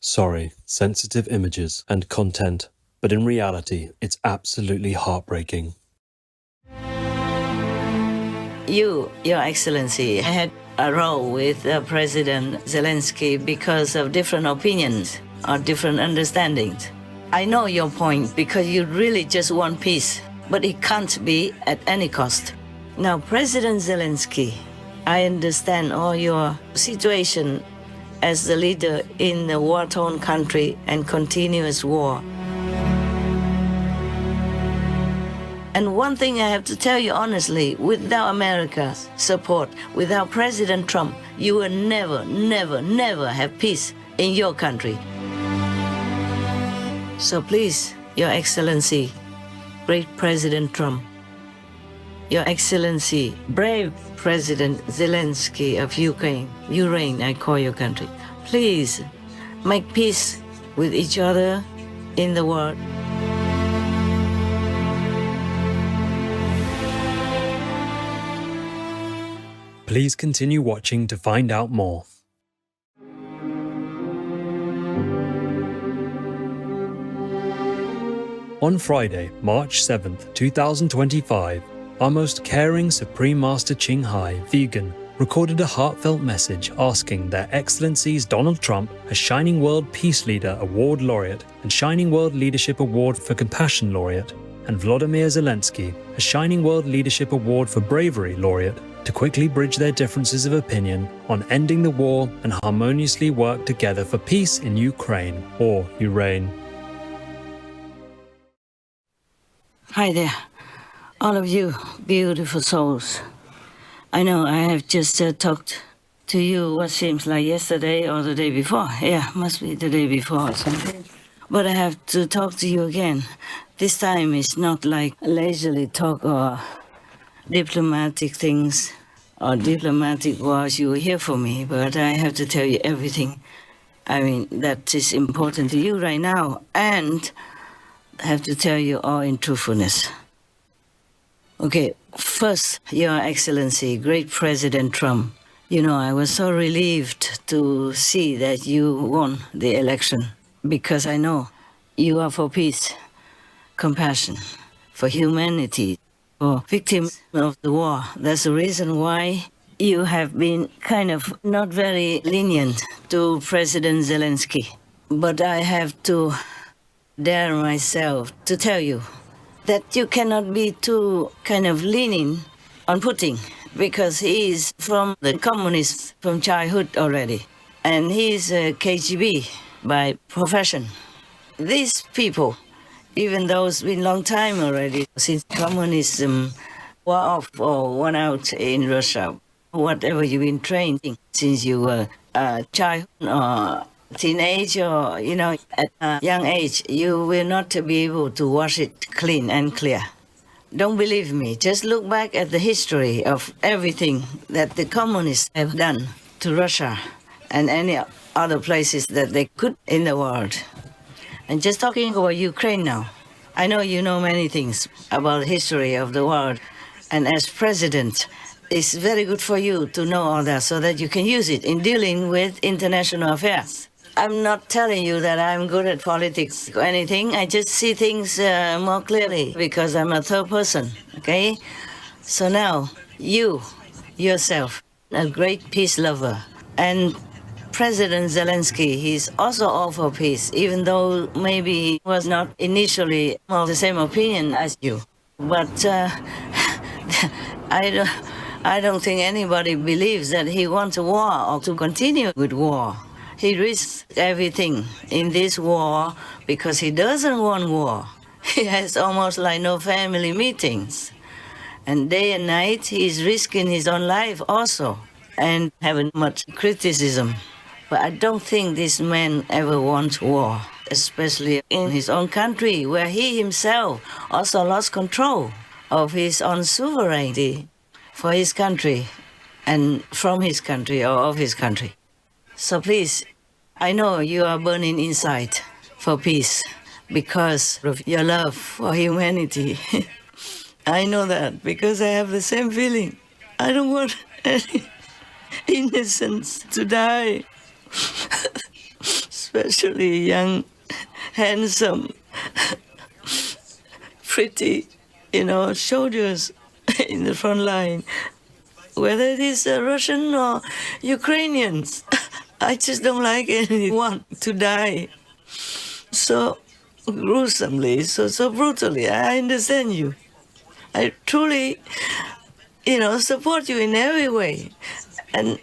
Sorry, sensitive images and content, but in reality, it's absolutely heartbreaking. Your Excellency, I had a row with President Zelensky because of different opinions or different understandings. I know your point because you really just want peace, but it can't be at any cost. Now, President Zelensky, I understand all your situation as the leader in a war-torn country and continuous war. And one thing I have to tell you honestly, without America's support, without President Trump, you will never, never, never have peace in your country. So please, Your Excellency, great President Trump, Your Excellency, brave President Zelensky of Ukraine, I call your country, please make peace with each other in the world. Please continue watching to find out more. On Friday, March 7th, 2025, our most caring Supreme Master Ching Hai, vegan, recorded a heartfelt message asking Their Excellencies Donald Trump, a Shining World Peace Leader Award Laureate and Shining World Leadership Award for Compassion Laureate, and Volodymyr Zelensky, a Shining World Leadership Award for Bravery Laureate, to quickly bridge their differences of opinion on ending the war and harmoniously work together for peace in Ukraine, or Urain. Hi there, all of you beautiful souls. I know I have just talked to you what seems like yesterday or the day before. Yeah, must be the day before or something. But I have to talk to you again. This time it's not like leisurely talk or diplomatic things or diplomatic words you will hear from me, but I have to tell you everything. I mean, that is important to you right now, and I have to tell you all in truthfulness. Okay, first, Your Excellency, great President Trump, you know, I was so relieved to see that you won the election because I know you are for peace, compassion, for humanity, for victims of the war. That's the reason why you have been kind of not very lenient to President Zelensky. But I have to dare myself to tell you that you cannot be too kind of lenient on Putin because he is from the communists from childhood already. And he is a KGB by profession. These people, even though it's been a long time already since communism wore off or won out in Russia, whatever you've been trained in since you were a child or teenage or, you know, at a young age, you will not be able to wash it clean and clear. Don't believe me. Just look back at the history of everything that the communists have done to Russia and any other places that they could in the world. And just talking about Ukraine now, I know you know many things about the history of the world, and as president, it's very good for you to know all that so that you can use it in dealing with international affairs. I'm not telling you that I'm good at politics or anything. I just see things more clearly because I'm a third person, okay? So now, you, yourself, a great peace lover, and President Zelensky, he's also all for peace, even though maybe he was not initially of the same opinion as you. But I don't think anybody believes that he wants a war or to continue with war. He risks everything in this war because he doesn't want war. He has almost like no family meetings. And day and night, he's risking his own life also and having much criticism. But I don't think this man ever wants war, especially in his own country, where he himself also lost control of his own sovereignty for his country and from his country or of his country. So please, I know you are burning inside for peace because of your love for humanity. I know that because I have the same feeling. I don't want any innocents to die. especially young, handsome, pretty, soldiers in the front line, whether it is Russian or Ukrainians. I just don't like anyone to die so gruesomely, so brutally. I understand you. I truly, support you in every way. And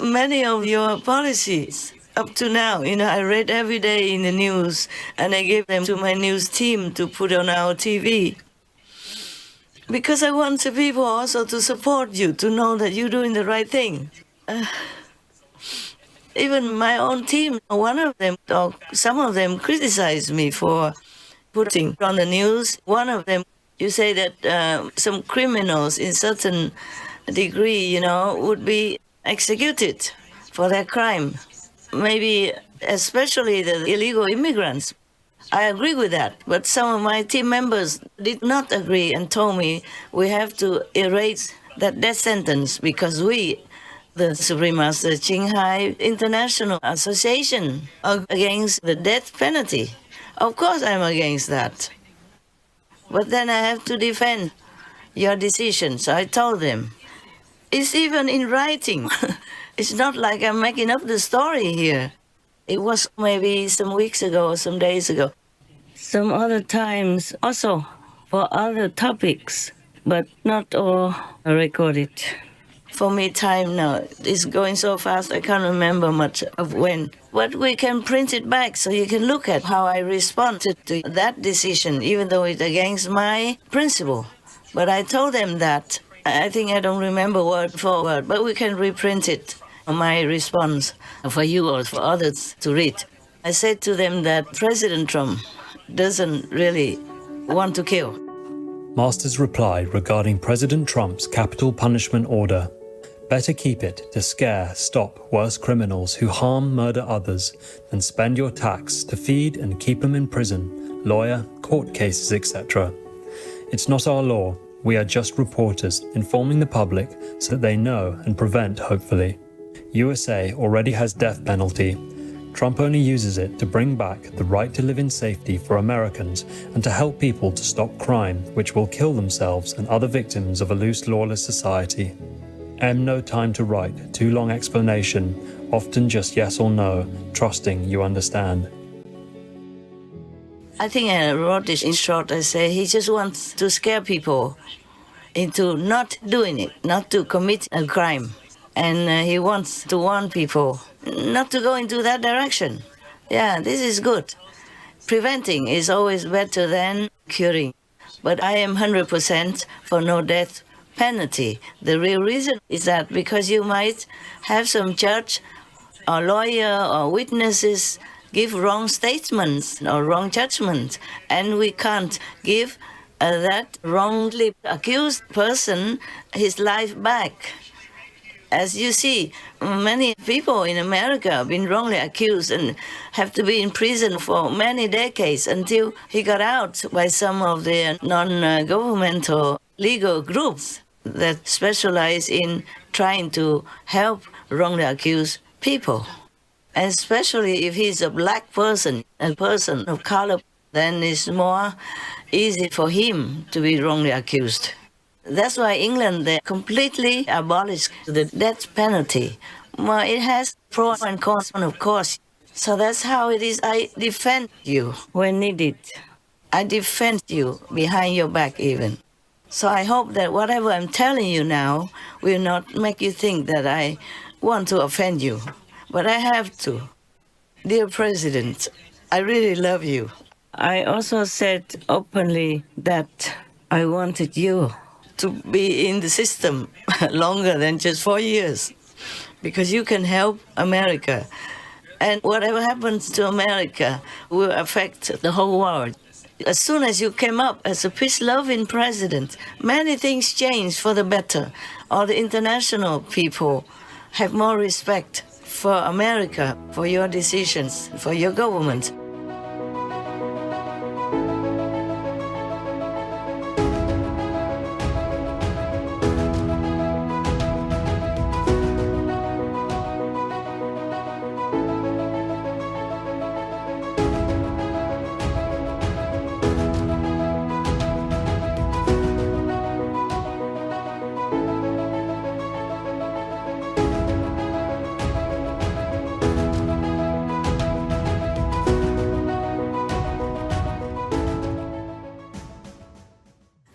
many of your policies up to now, I read every day in the news, and I gave them to my news team to put on our TV. Because I want the people also to support you, to know that you're doing the right thing. Even my own team, one of them, or some of them, criticized me for putting on the news. One of them, you say that some criminals in certain degree, would be executed for their crime. Maybe especially the illegal immigrants. I agree with that, but some of my team members did not agree and told me we have to erase that death sentence because we, the Supreme Master Qinghai International Association, are against the death penalty. Of course I'm against that. But then I have to defend your decision, so I told them. It's even in writing. It's not like I'm making up the story here. It was maybe some weeks ago or some days ago. Some other times also for other topics, but not all are recorded. For me, time now is going so fast, I can't remember much of when. But we can print it back so you can look at how I responded to that decision, even though it's against my principle. But I told them that. I think I don't remember word for word, but we can reprint it, my response, for you or for others to read. I said to them that President Trump doesn't really want to kill. Master's reply regarding President Trump's capital punishment order. Better keep it to scare, stop worse criminals who harm, murder others than spend your tax to feed and keep them in prison, lawyer, court cases, etc. It's not our law. We are just reporters informing the public so that they know and prevent, hopefully. USA already has death penalty. Trump only uses it to bring back the right to live in safety for Americans and to help people to stop crime, which will kill themselves and other victims of a loose, lawless society. No time to write too long explanation, often just yes or no, trusting you understand. I think I wrote this in short. I say he just wants to scare people into not doing it, not to commit a crime. And he wants to warn people not to go into that direction. Yeah, this is good. Preventing is always better than curing. But I am 100% for no death penalty. The real reason is that because you might have some judge or lawyer or witnesses give wrong statements or wrong judgment, and we can't give that wrongly accused person his life back. As you see, many people in America have been wrongly accused and have to be in prison for many decades until he got out by some of the non-governmental legal groups that specialize in trying to help wrongly accused people. Especially if he's a black person, a person of color, then it's more easy for him to be wrongly accused. That's why England, they completely abolished the death penalty. Well, it has pros and cons, of course. So that's how it is. I defend you when needed. I defend you behind your back even. So I hope that whatever I'm telling you now will not make you think that I want to offend you. But I have to. Dear President, I really love you. I also said openly that I wanted you to be in the system longer than just 4 years, because you can help America. And whatever happens to America will affect the whole world. As soon as you came up as a peace-loving president, many things changed for the better. All the international people have more respect for America, for your decisions, for your government.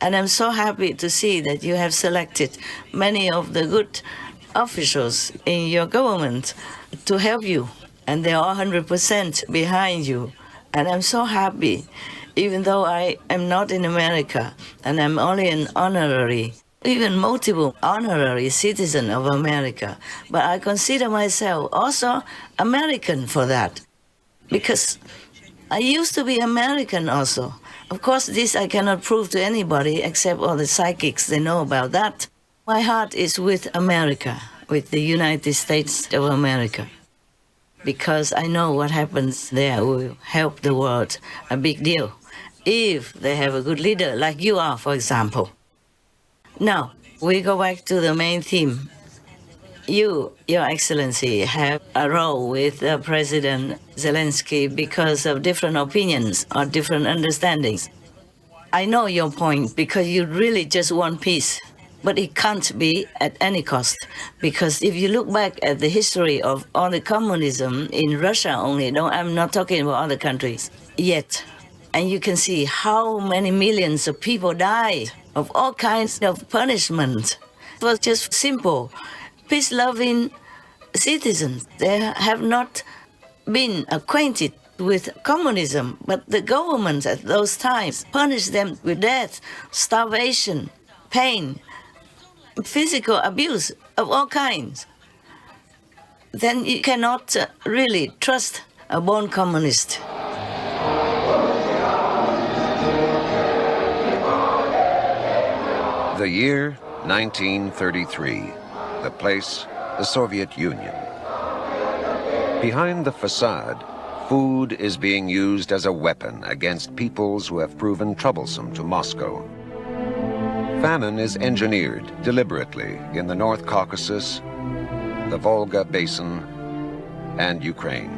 And I'm so happy to see that you have selected many of the good officials in your government to help you. And they are 100% behind you. And I'm so happy, even though I am not in America and I'm only an honorary, even multiple honorary citizen of America. But I consider myself also American for that, because I used to be American also. Of course, this I cannot prove to anybody except all the psychics, they know about that. My heart is with America, with the United States of America, because I know what happens there will help the world a big deal, if they have a good leader like you are, for example. Now, we go back to the main theme. You, Your Excellency, have a role with President Zelensky because of different opinions or different understandings. I know your point, because you really just want peace. But it can't be at any cost, because if you look back at the history of all the communism in Russia only, no, I'm not talking about other countries yet, and you can see how many millions of people died of all kinds of punishment. It was just simple, peace-loving citizens. They have not been acquainted with communism, but the government at those times punished them with death, starvation, pain, physical abuse of all kinds. Then you cannot really trust a born communist. The year 1933, the place, the Soviet Union. Behind the facade, food is being used as a weapon against peoples who have proven troublesome to Moscow. Famine is engineered deliberately in the North Caucasus, the Volga Basin, and Ukraine.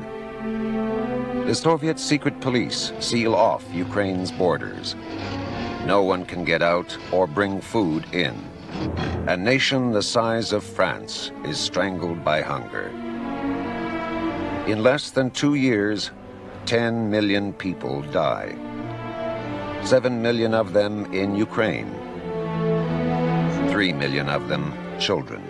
The Soviet secret police seal off Ukraine's borders. No one can get out or bring food in. A nation the size of France is strangled by hunger. In less than 2 years, 10 million people die. 7 million of them in Ukraine. 3 million of them children.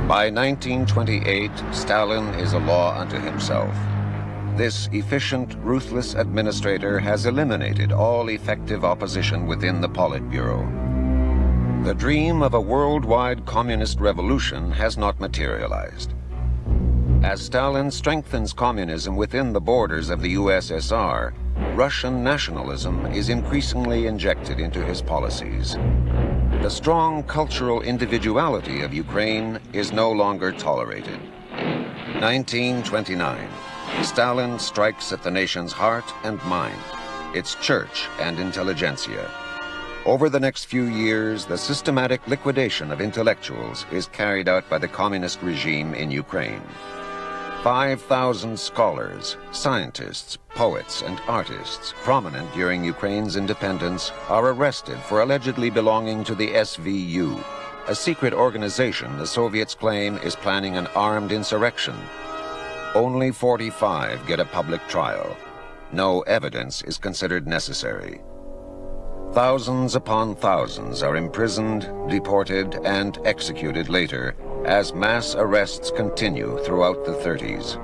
By 1928, Stalin is a law unto himself. This efficient, ruthless administrator has eliminated all effective opposition within the Politburo. The dream of a worldwide communist revolution has not materialized. As Stalin strengthens communism within the borders of the USSR, Russian nationalism is increasingly injected into his policies. The strong cultural individuality of Ukraine is no longer tolerated. 1929, Stalin strikes at the nation's heart and mind, its church and intelligentsia. Over the next few years, the systematic liquidation of intellectuals is carried out by the communist regime in Ukraine. 5,000 scholars, scientists, poets, and artists prominent during Ukraine's independence are arrested for allegedly belonging to the SVU, a secret organization the Soviets claim is planning an armed insurrection. Only 45 get a public trial. No evidence is considered necessary. Thousands upon thousands are imprisoned, deported, and executed later as mass arrests continue throughout the 30s.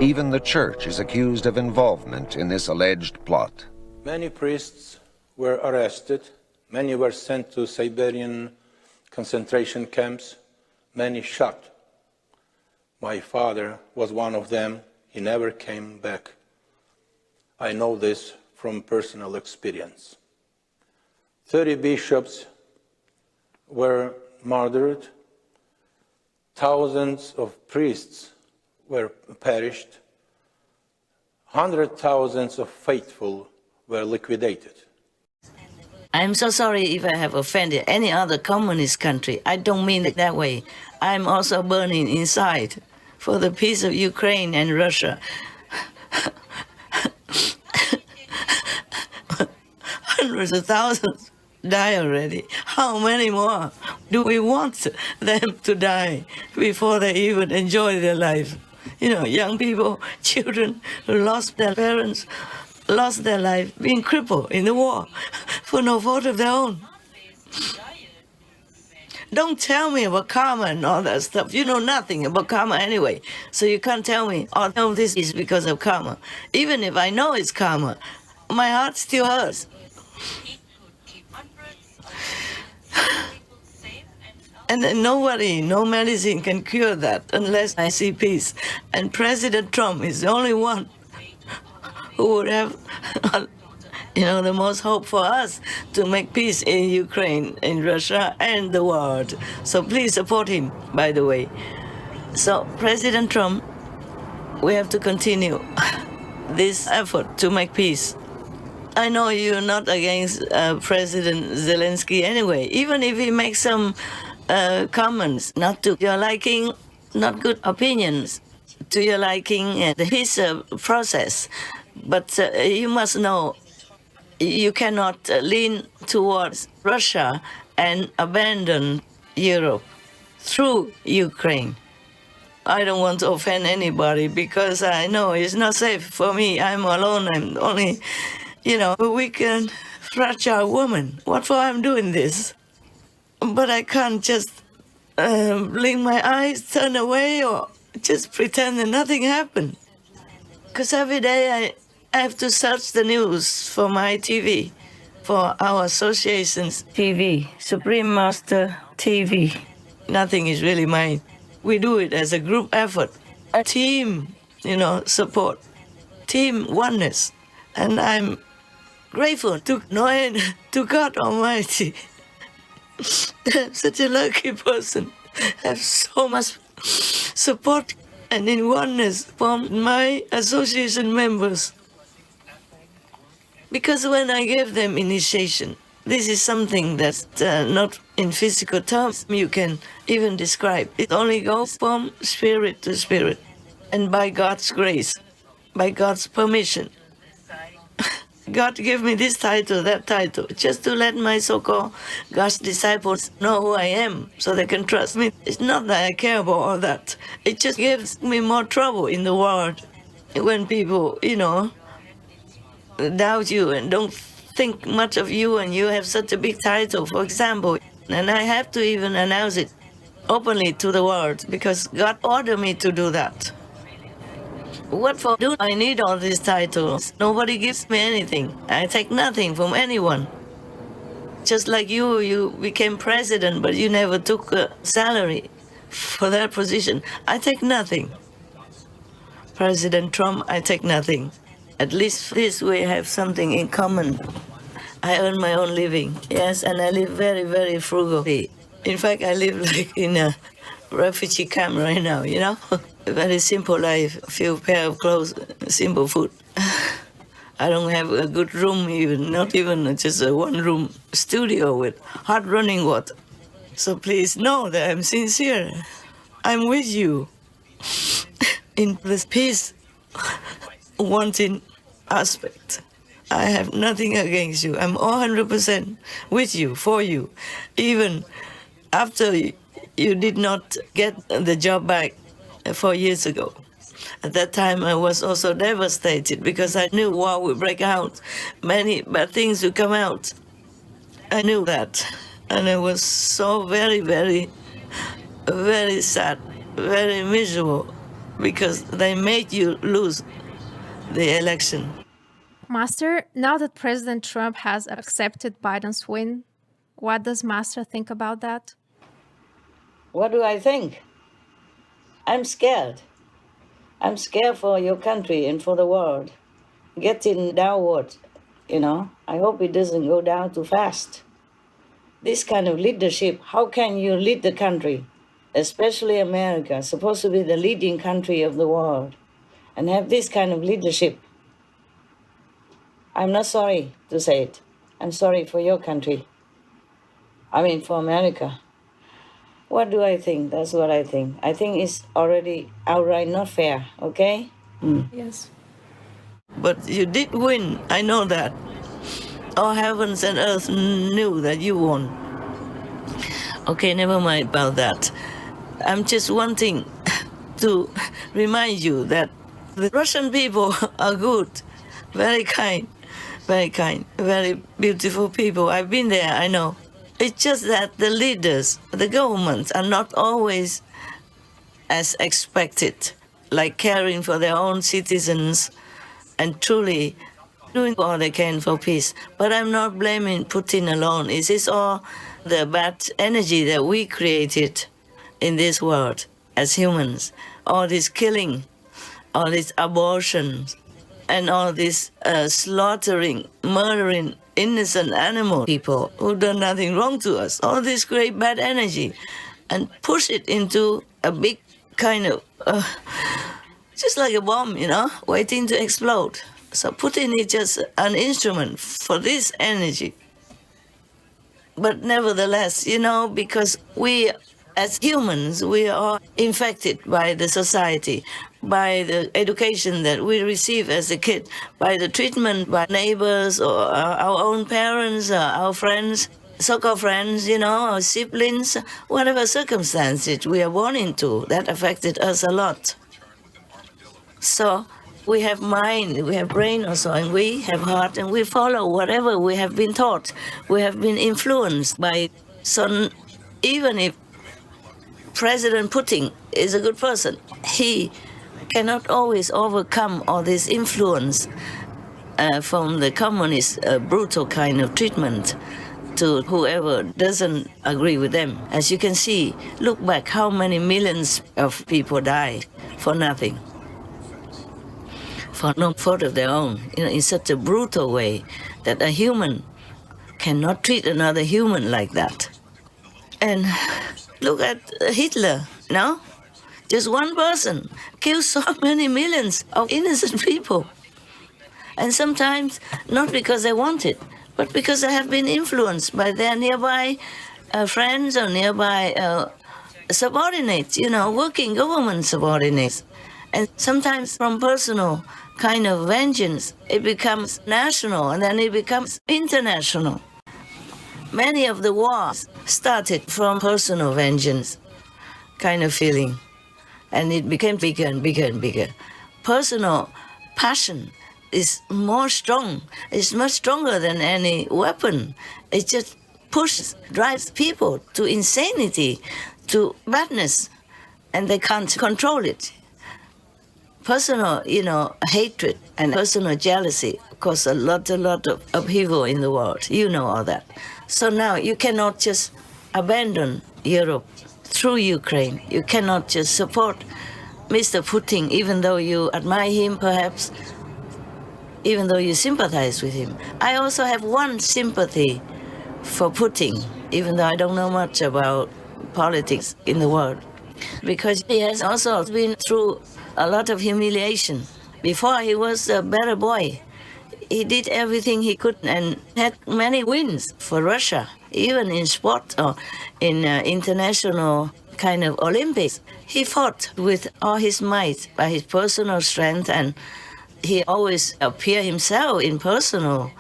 Even the church is accused of involvement in this alleged plot. Many priests were arrested, many were sent to Siberian concentration camps, many shot. My father was one of them. He never came back. I know this from personal experience. 30 bishops were murdered. Thousands of priests were perished. 100,000 of faithful were liquidated. I'm so sorry if I have offended any other communist country. I don't mean it that way. I'm also burning inside for the peace of Ukraine and Russia. Hundreds of thousands die already. How many more do we want them to die before they even enjoy their life? young people, children who lost their parents, lost their life, being crippled in the war for no fault of their own. Don't tell me about karma and all that stuff. You know nothing about karma anyway, so you can't tell me, oh, no, this is because of karma. Even if I know it's karma, my heart still hurts. And then nobody, no medicine can cure that unless I see peace. And President Trump is the only one who would have, the most hope for us to make peace in Ukraine, in Russia, and the world. So please support him, by the way. So President Trump, we have to continue this effort to make peace. I know you're not against President Zelensky anyway, even if he makes some comments not to your liking, not good opinions to your liking, his process. But you must know you cannot lean towards Russia and abandon Europe through Ukraine. I don't want to offend anybody because I know it's not safe for me. I'm alone. I'm only, a weak and fragile woman. What for I'm doing this? But I can't just blink my eyes, turn away, or just pretend that nothing happened. Because every day I have to search the news for my TV, for our association's TV, Supreme Master TV. Nothing is really mine. We do it as a group effort, a team, support, team oneness. And I'm grateful to God Almighty. I'm such a lucky person. I have so much support and in oneness from my association members. Because when I gave them initiation, this is something that's not in physical terms you can even describe. It only goes from spirit to spirit. And by God's grace, by God's permission, God gave me this title, that title, just to let my so-called God's disciples know who I am, so they can trust me. It's not that I care about all that. It just gives me more trouble in the world when people, doubt you and don't think much of you, and you have such a big title, for example. And I have to even announce it openly to the world because God ordered me to do that. What for do I need all these titles? Nobody gives me anything. I take nothing from anyone. Just like you became president, but you never took a salary for that position. I take nothing. President Trump, I take nothing. At least this we have something in common. I earn my own living, yes, and I live very, very frugally. In fact, I live like in a refugee camp right now, A very simple life, a few pair of clothes, simple food. I don't have a good room even, not even just a one-room studio with hot running water. So please know that I'm sincere. I'm with you in this peace wanting aspect. I have nothing against you. I'm 100% with you, for you. Even after you did not get the job back 4 years ago. At that time, I was also devastated because I knew war would break out. Many bad things would come out. I knew that. And I was so very, very, very sad, very miserable because they made you lose the election. Master, now that President Trump has accepted Biden's win, what does Master think about that? What do I think? I'm scared. I'm scared for your country and for the world. Getting downward, I hope it doesn't go down too fast. This kind of leadership, how can you lead the country, especially America, supposed to be the leading country of the world, and have this kind of leadership? I'm not sorry to say it. I'm sorry for your country. For America. What do I think? That's what I think. I think it's already outright not fair, okay? Yes. But you did win. I know that. All heavens and earth knew that you won. Okay, never mind about that. I'm just wanting to remind you that the Russian people are good, very kind, very beautiful people. I've been there, I know. It's just that the leaders, the governments, are not always as expected, like caring for their own citizens and truly doing all they can for peace. But I'm not blaming Putin alone. It is all the bad energy that we created in this world as humans. All this killing, all this abortion, and all this slaughtering, murdering innocent animal people who done nothing wrong to us. All this great bad energy, and push it into a big kind of, just like a bomb, waiting to explode. So Putin is just an instrument for this energy. But nevertheless, because we as humans, we are infected by the society, by the education that we receive as a kid, by the treatment by neighbors or our own parents, or our friends, so-called friends, our siblings, whatever circumstances we are born into, that affected us a lot. So we have mind, we have brain also, and we have heart, and we follow whatever we have been taught. We have been influenced by some, even if President Putin is a good person, he cannot always overcome all this influence from the communist brutal kind of treatment to whoever doesn't agree with them. As you can see, look back how many millions of people died for nothing, for no fault of their own, in such a brutal way that a human cannot treat another human like that. And look at Hitler, no? Just one person kills so many millions of innocent people. And sometimes not because they want it, but because they have been influenced by their nearby friends or nearby subordinates, working government subordinates. And sometimes from personal kind of vengeance, it becomes national and then it becomes international. Many of the wars started from personal vengeance kind of feeling, and it became bigger and bigger and bigger. Personal passion is more strong. It's much stronger than any weapon. It just pushes, drives people to insanity, to madness, and they can't control it. Personal, hatred and personal jealousy cause a lot of upheaval in the world. You know all that. So now you cannot just abandon Europe through Ukraine. You cannot just support Mr. Putin, even though you admire him, perhaps, even though you sympathize with him. I also have one sympathy for Putin, even though I don't know much about politics in the world, because he has also been through a lot of humiliation. Before, he was a better boy. He did everything he could and had many wins for Russia, even in sport or in international kind of Olympics. He fought with all his might by his personal strength, and he always appeared himself in personal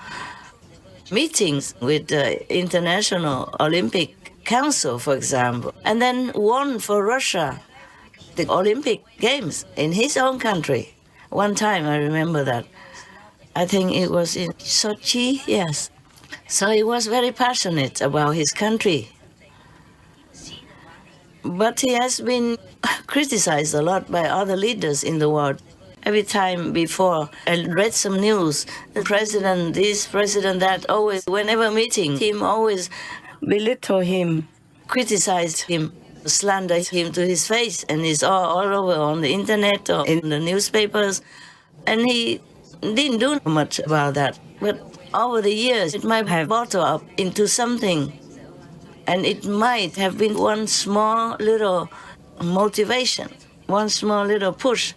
meetings with the International Olympic Council, for example, and then won for Russia the Olympic Games in his own country. One time, I remember that. I think it was in Sochi, yes. So he was very passionate about his country. But he has been criticized a lot by other leaders in the world. Every time before I read some news, the president this, president that, always, whenever meeting him, always belittle him, criticize him, slander him to his face, and it's all over on the internet or in the newspapers. And he didn't do much about that. But over the years, it might have bottled up into something. And it might have been one small little motivation, one small little push,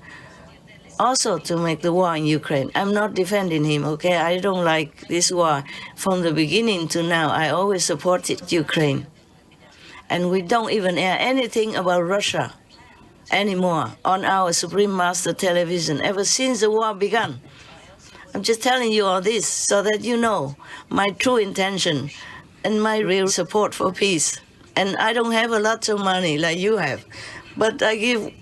also to make the war in Ukraine. I'm not defending him, okay? I don't like this war. From the beginning to now, I always supported Ukraine. And we don't even air anything about Russia anymore on our Supreme Master television ever since the war began. I'm just telling you all this so that you know my true intention and my real support for peace. And I don't have a lot of money like you have, but I give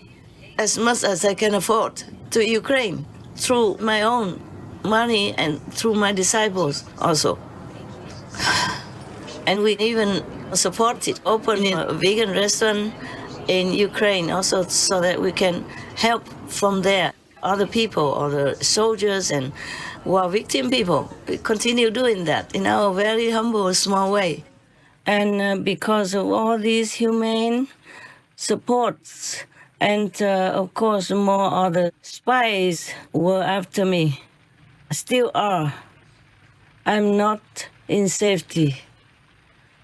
as much as I can afford to Ukraine through my own money and through my disciples also. And we even supported opening a vegan restaurant in Ukraine also so that we can help from there other people, other soldiers and war victim people. We continue doing that in our very humble, small way. And because of all these humane supports, and of course more other spies were after me, still are. I'm not in safety,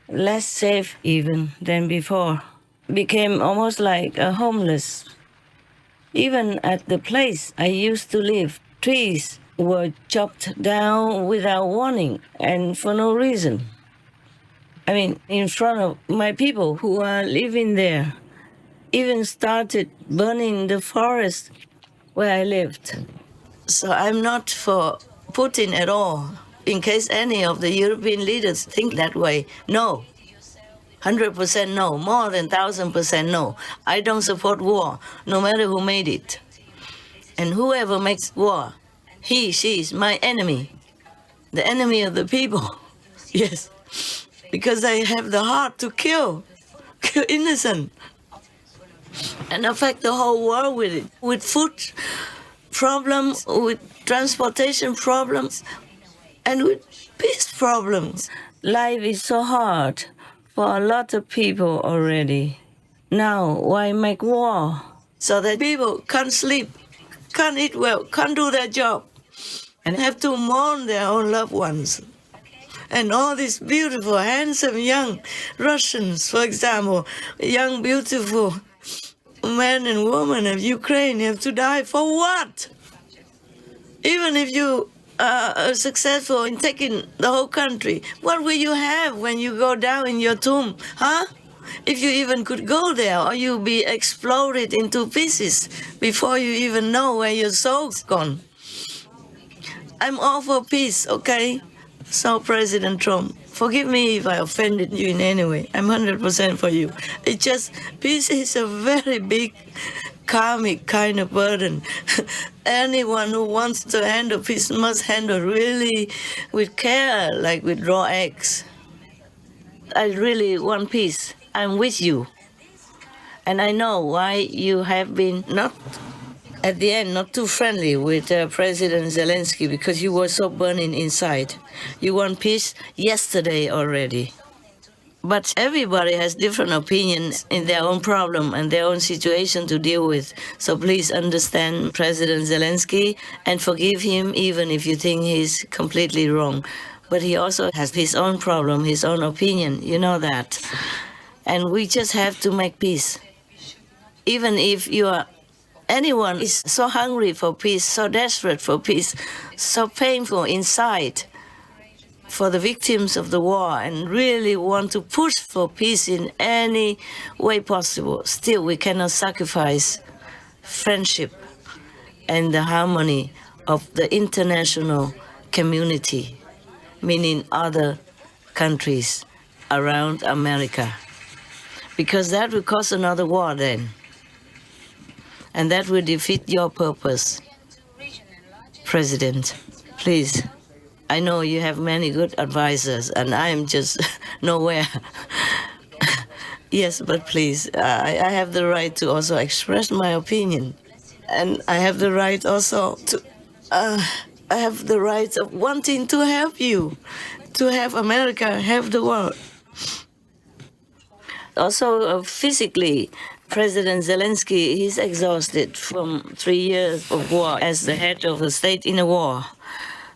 less safe even than before. Became almost like a homeless. Even at the place I used to live, trees were chopped down without warning and for no reason. I mean, in front of my people who are living there, even started burning the forest where I lived. So I'm not for Putin at all, in case any of the European leaders think that way. No. 100% no, more than 1,000% no. I don't support war, no matter who made it. And whoever makes war, he, she is my enemy. The enemy of the people. Yes. Because I have the heart to kill innocent. And affect the whole world with it. With food problems, with transportation problems, and with peace problems. Life is so hard for a lot of people already. Now, why make war? So that people can't sleep, can't eat well, can't do their job, and have to mourn their own loved ones. And all these beautiful, handsome young Russians, for example, young, beautiful men and women of Ukraine have to die for what? Even if you are successful in taking the whole country, what will you have when you go down in your tomb, huh? If you even could go there, or you'll be exploded into pieces before you even know where your soul's gone. I'm all for peace, okay? So, President Trump, forgive me if I offended you in any way. I'm 100% for you. It's just, peace is a very big karmic kind of burden. Anyone who wants to handle peace must handle really with care, like with raw eggs. I really want peace. I'm with you. And I know why you have been not, at the end, not too friendly with President Zelensky, because you were so burning inside. You want peace yesterday already. But everybody has different opinions in their own problem and their own situation to deal with. So please understand President Zelensky and forgive him even if you think he's completely wrong. But he also has his own problem, his own opinion, you know that. And we just have to make peace. Even if anyone is so hungry for peace, so desperate for peace, so painful inside, for the victims of the war, and really want to push for peace in any way possible, still we cannot sacrifice friendship and the harmony of the international community, meaning other countries around America, because that will cause another war then, and that will defeat your purpose. President, please. I know you have many good advisors, and I am just nowhere. Yes, but please, I have the right to also express my opinion. And I have the right also to, I have the right of wanting to help you, to have America, have the world. Also, physically, President Zelensky, he's exhausted from 3 years of war as the head of the state in a war.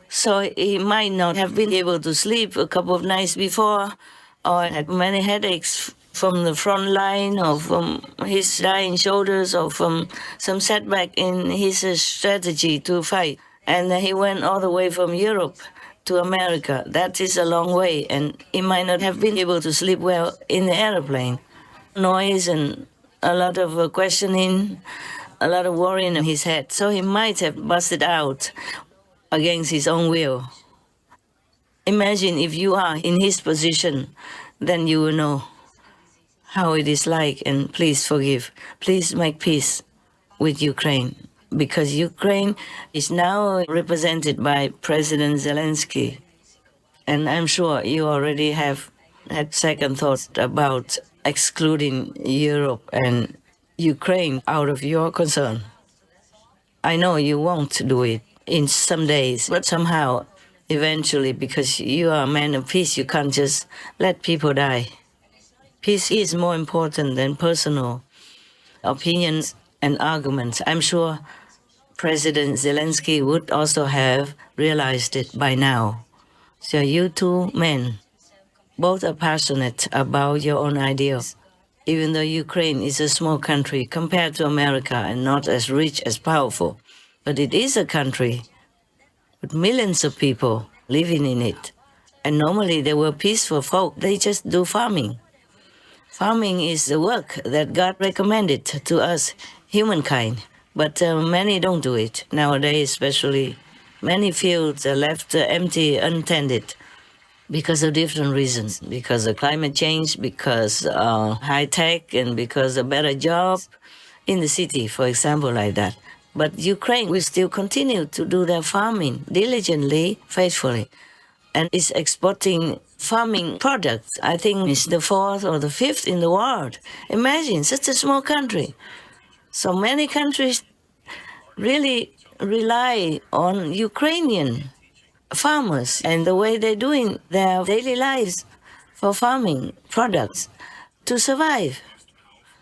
So he might not have been able to sleep a couple of nights before, or had many headaches from the front line, or from his dying shoulders, or from some setback in his strategy to fight. And he went all the way from Europe to America. That is a long way, and he might not have been able to sleep well in the airplane. Noise and a lot of questioning, a lot of worrying in his head. So he might have busted out against his own will. Imagine if you are in his position, then you will know how it is like, and please forgive. Please make peace. with Ukraine, because Ukraine is now represented by President Zelensky. And I'm sure you already have had second thoughts about excluding Europe and Ukraine out of your concern. I know you won't do it in some days, but somehow, eventually, because you are a man of peace, you can't just let people die. Peace is more important than personal opinions and arguments. I'm sure President Zelensky would also have realized it by now. So you two men, both are passionate about your own ideals. Even though Ukraine is a small country compared to America and not as rich as powerful, but it is a country with millions of people living in it. And normally they were peaceful folk. They just do farming. Farming is the work that God recommended to us, humankind. But many don't do it nowadays, especially. Many fields are left empty, untended, because of different reasons. Because of climate change, because high tech, and because of better job in the city, for example, like that. But Ukraine will still continue to do their farming diligently, faithfully, and is exporting farming products. I think it's the 4th or the 5th in the world. Imagine, such a small country. So many countries really rely on Ukrainian farmers and the way they're doing their daily lives for farming products to survive.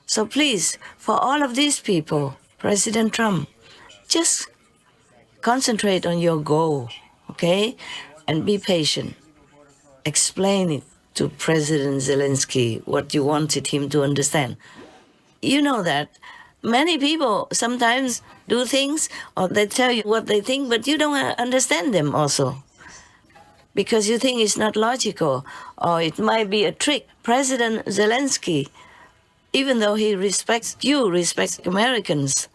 So please, for all of these people, President Trump, just concentrate on your goal, okay? And be patient. Explain it to President Zelensky what you wanted him to understand. You know that many people sometimes do things or they tell you what they think, but you don't understand them also because you think it's not logical or it might be a trick. President Zelensky, even though he respects you, respects Americans,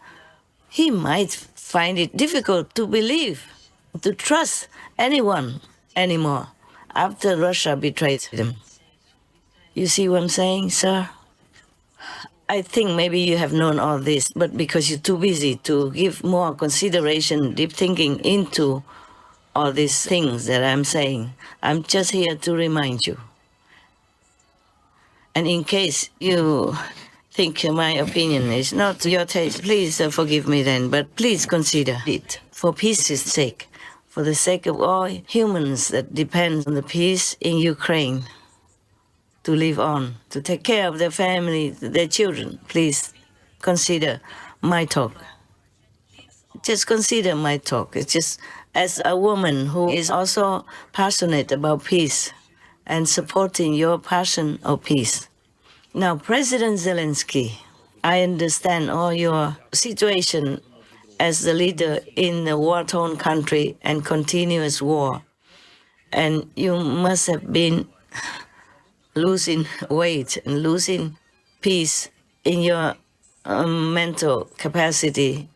he might find it difficult to believe, to trust anyone anymore after Russia betrayed him. You see what I'm saying, sir? I think maybe you have known all this, but because you're too busy to give more consideration, deep thinking into all these things that I'm saying, I'm just here to remind you. And in case you think my opinion is not to your taste, please forgive me then, but please consider it for peace's sake, for the sake of all humans that depend on the peace in Ukraine to live on, to take care of their family, their children. Please consider my talk. Just consider my talk. It's just as a woman who is also passionate about peace and supporting your passion of peace. Now, President Zelensky, I understand all your situation as the leader in a war-torn country and continuous war. And you must have been losing weight and losing peace in your mental capacity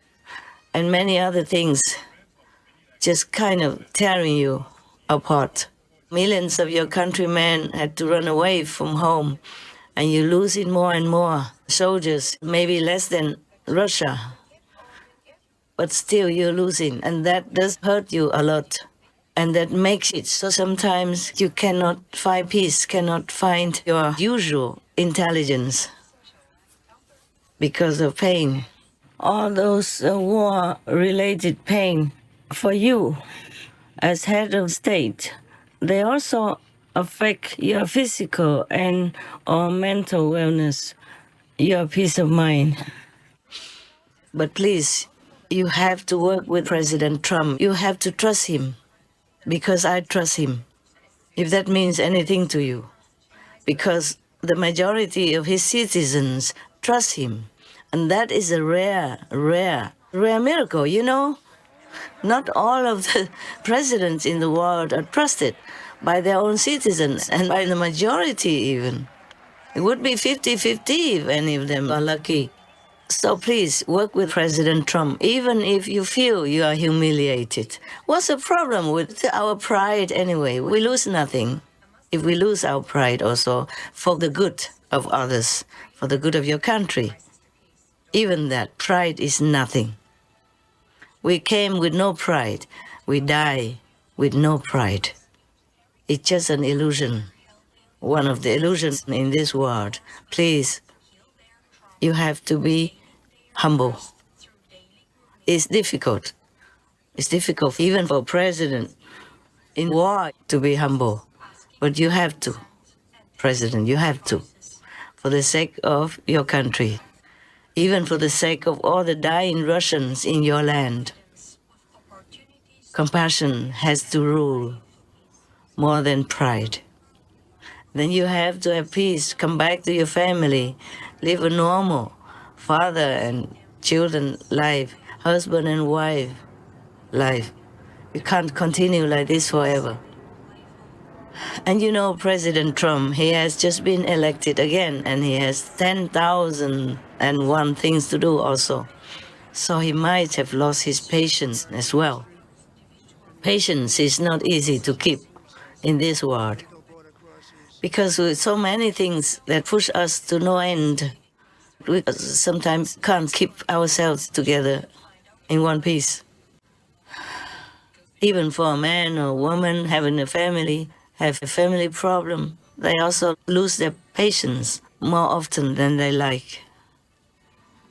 and many other things just kind of tearing you apart. Millions of your countrymen had to run away from home, and you're losing more and more soldiers, maybe less than Russia. But still you're losing, and that does hurt you a lot. And that makes it so sometimes you cannot find peace, cannot find your usual intelligence because of pain. All those war-related pain for you as head of state, they also affect your physical and or mental wellness, your peace of mind. But please, you have to work with President Trump. You have to trust him. Because I trust him, if that means anything to you. Because the majority of his citizens trust him. And that is a rare miracle, you know? Not all of the presidents in the world are trusted by their own citizens, and by the majority even. It would be 50-50 if any of them are lucky. So please, work with President Trump, even if you feel you are humiliated. What's the problem with our pride anyway? We lose nothing if we lose our pride also for the good of others, for the good of your country. Even that, pride is nothing. We came with no pride. We die with no pride. It's just an illusion. One of the illusions in this world. Please, you have to be humble. It's difficult. It's difficult even for president in war to be humble. But you have to, President, you have to. For the sake of your country. Even for the sake of all the dying Russians in your land. Compassion has to rule more than pride. Then you have to have peace, come back to your family, live a normal father and children life, husband and wife life. You can't continue like this forever. And you know President Trump, he has just been elected again and he has 10,001 things to do also. So he might have lost his patience as well. Patience is not easy to keep in this world. Because with so many things that push us to no end, we sometimes can't keep ourselves together in one piece. Even for a man or woman having a family, have a family problem, they also lose their patience more often than they like.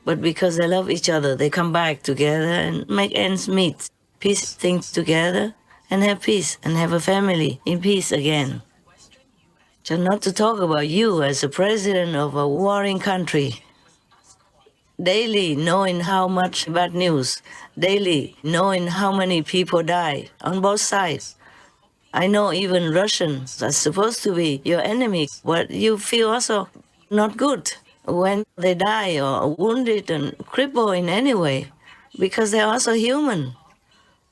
But because they love each other, they come back together and make ends meet, piece things together and have peace and have a family in peace again. Just not to talk about you as a president of a warring country. Daily knowing how much bad news, daily knowing how many people die on both sides. I know even Russians are supposed to be your enemy, but you feel also not good when they die or wounded and crippled in any way, because they're also human.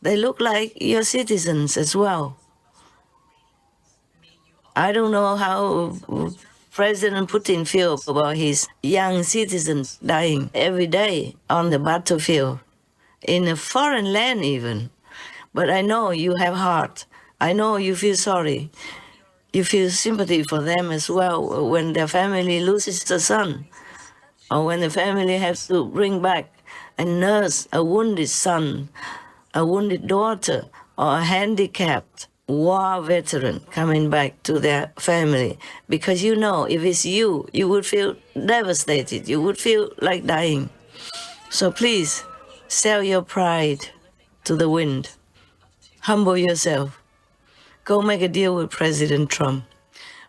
They look like your citizens as well. I don't know how President Putin feels about his young citizens dying every day on the battlefield, in a foreign land even. But I know you have heart. I know you feel sorry. You feel sympathy for them as well when their family loses a son, or when the family has to bring back and nurse a wounded son, a wounded daughter, or a handicapped war veteran coming back to their family. Because you know, if it's you, you would feel devastated. You would feel like dying. So please, sell your pride to the wind. Humble yourself. Go make a deal with President Trump.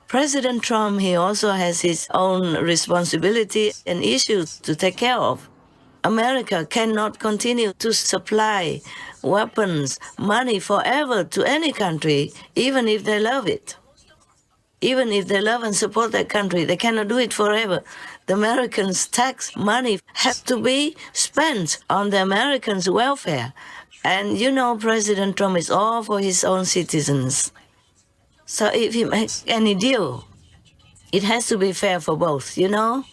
President Trump, he also has his own responsibility and issues to take care of. America cannot continue to supply weapons, money forever to any country, even if they love it. Even if they love and support that country, they cannot do it forever. The Americans' tax money has to be spent on the Americans' welfare. And you know President Trump is all for his own citizens. So if he makes any deal, it has to be fair for both, you know?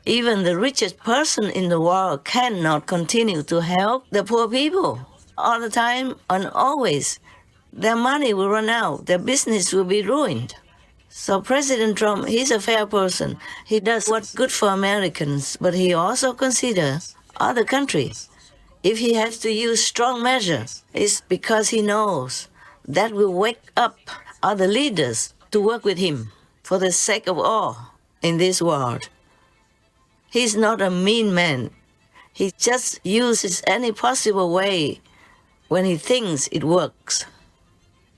Even the richest person in the world cannot continue to help the poor people all the time and always. Their money will run out, their business will be ruined. So President Trump, he's a fair person. He does what's good for Americans, but he also considers other countries. If he has to use strong measures, it's because he knows that will wake up other leaders to work with him for the sake of all in this world. He's not a mean man. He just uses any possible way when he thinks it works.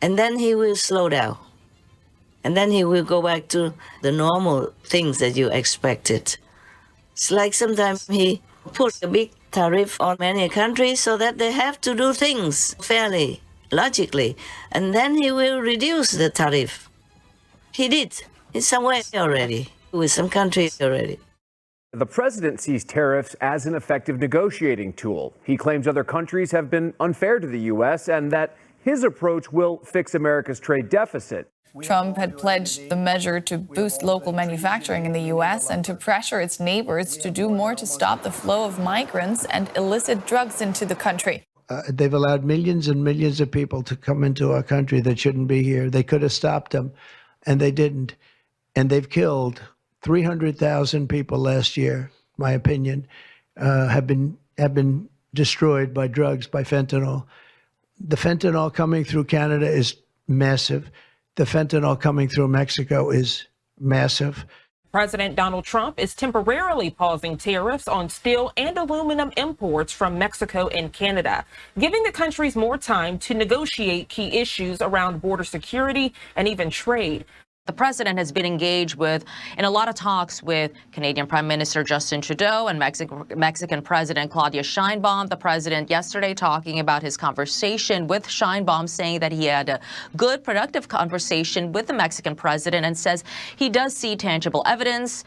And then he will slow down. And then he will go back to the normal things that you expected. It's like sometimes he put a big tariff on many countries so that they have to do things fairly, logically, and then he will reduce the tariff. He did in some way already, with some countries already. The president sees tariffs as an effective negotiating tool. He claims other countries have been unfair to the U.S. and that his approach will fix America's trade deficit. Trump had pledged the measure to boost local manufacturing in the U.S. and to pressure its neighbors to do more to stop the flow of migrants and illicit drugs into the country. They've allowed millions and millions of people to come into our country that shouldn't be here. They could have stopped them, and they didn't. And they've killed 300,000 people last year, my opinion. have been destroyed by drugs, by fentanyl. The fentanyl coming through Canada is massive. The fentanyl coming through Mexico is massive. President Donald Trump is temporarily pausing tariffs on steel and aluminum imports from Mexico and Canada, giving the countries more time to negotiate key issues around border security and even trade. The president has been engaged in a lot of talks with Canadian Prime Minister Justin Trudeau and Mexican President Claudia Sheinbaum. The president yesterday talking about his conversation with Sheinbaum, saying that he had a good, productive conversation with the Mexican president, and says he does see tangible evidence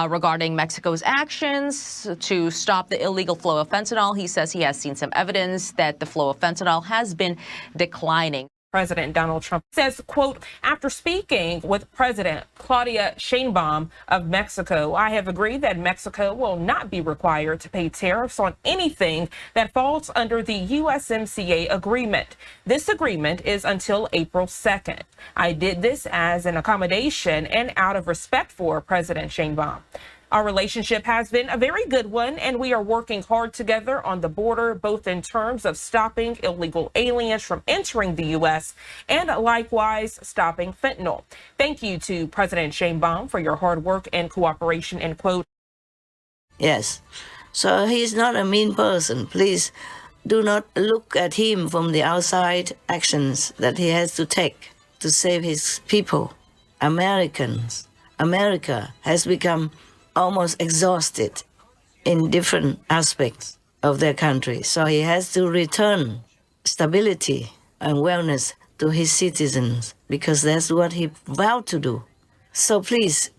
regarding Mexico's actions to stop the illegal flow of fentanyl. He says he has seen some evidence that the flow of fentanyl has been declining. President Donald Trump says, quote, after speaking with President Claudia Sheinbaum of Mexico, I have agreed that Mexico will not be required to pay tariffs on anything that falls under the USMCA agreement. This agreement is until April 2nd. I did this as an accommodation and out of respect for President Sheinbaum. Our relationship has been a very good one, and we are working hard together on the border, both in terms of stopping illegal aliens from entering the U.S. and likewise stopping fentanyl. Thank you to President Sheinbaum for your hard work and cooperation, end quote. Yes. So he's not a mean person. Please do not look at him from the outside actions that he has to take to save his people. Americans. America has become almost exhausted in different aspects of their country. So he has to return stability and wellness to his citizens because that's what he vowed to do. So please,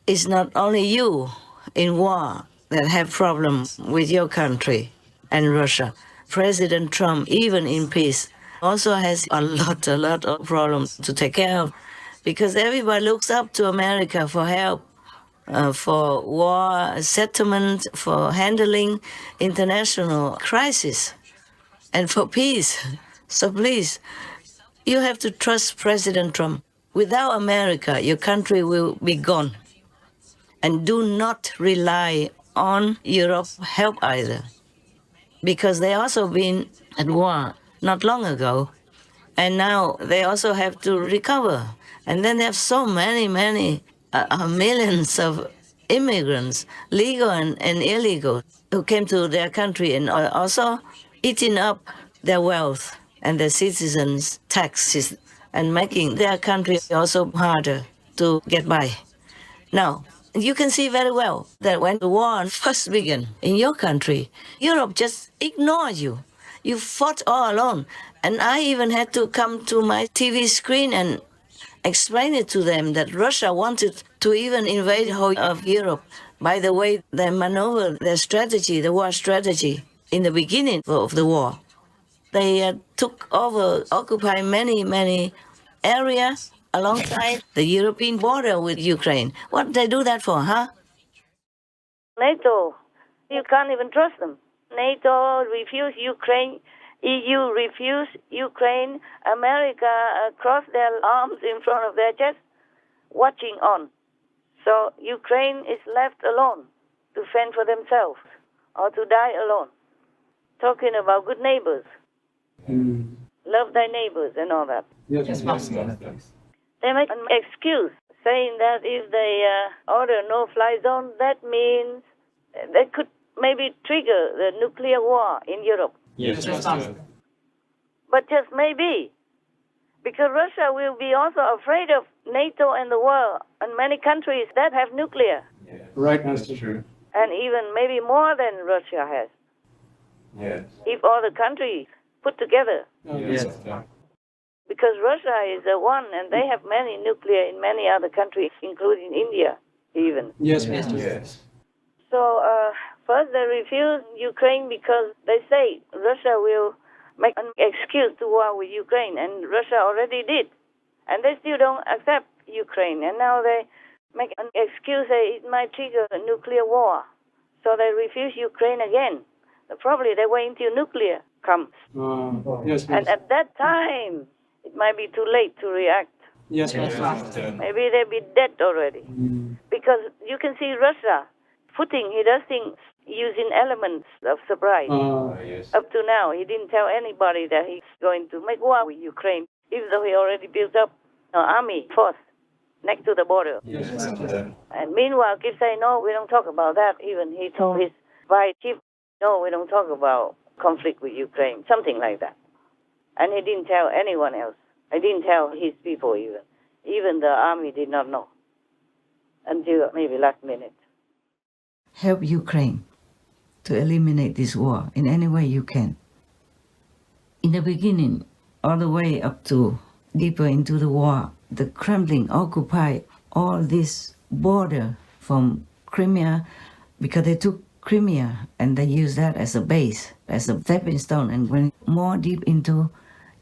it's not only you in war that have problems with your country and Russia. President Trump, even in peace, also has a lot of problems to take care of because everybody looks up to America for help. For war settlement, for handling international crisis, and for peace. So please, you have to trust President Trump. Without America, your country will be gone. And do not rely on Europe's help either, because they also been at war not long ago, and now they also have to recover. And then they have so many millions of immigrants, legal and illegal, who came to their country and are also eating up their wealth and their citizens' taxes and making their country also harder to get by. Now, you can see very well that when the war first began in your country, Europe just ignored you. You fought all alone. And I even had to come to my TV screen and explain it to them that Russia wanted to even invade the whole of Europe. By the way, they maneuvered their strategy, the war strategy, in the beginning of the war. They took over, occupied many areas alongside the European border with Ukraine. What did they do that for, huh? NATO, you can't even trust them. NATO refused Ukraine. EU refused Ukraine. America crossed their arms in front of their chest, watching on. So Ukraine is left alone to fend for themselves or to die alone. Talking about good neighbors. Love thy neighbors and all that. Yes, They make an excuse saying that if they order no-fly zone, that means they could maybe trigger the nuclear war in Europe. Yes, but just maybe, because Russia will be also afraid of NATO and the world and many countries that have nuclear. Right, that's true. And even maybe more than Russia has. Yes. If all the countries put together. Yes. Because Russia is the one, and they have many nuclear in many other countries, including India, even. Yes. So first they refuse Ukraine because they say Russia will make an excuse to war with Ukraine, and Russia already did. And they still don't accept Ukraine, and now they make an excuse that it might trigger a nuclear war. So they refuse Ukraine again. Probably they wait until nuclear comes. Yes. And at that time, it might be too late to react. Yes. Maybe they'll be dead already. Because you can see Russia he does things using elements of surprise. Yes. Up to now, he didn't tell anybody that he's going to make war with Ukraine, even though he already built up an army force next to the border. Yes. And meanwhile, keep saying, no, we don't talk about that. Even he told his vice chief, no, we don't talk about conflict with Ukraine, something like that. And he didn't tell anyone else. He didn't tell his people even. Even the army did not know until maybe last minute. Help Ukraine to eliminate this war in any way you can. In the beginning, all the way up to deeper into the war, the Kremlin occupied all this border from Crimea because they took Crimea and they used that as a base, as a stepping stone, and went more deep into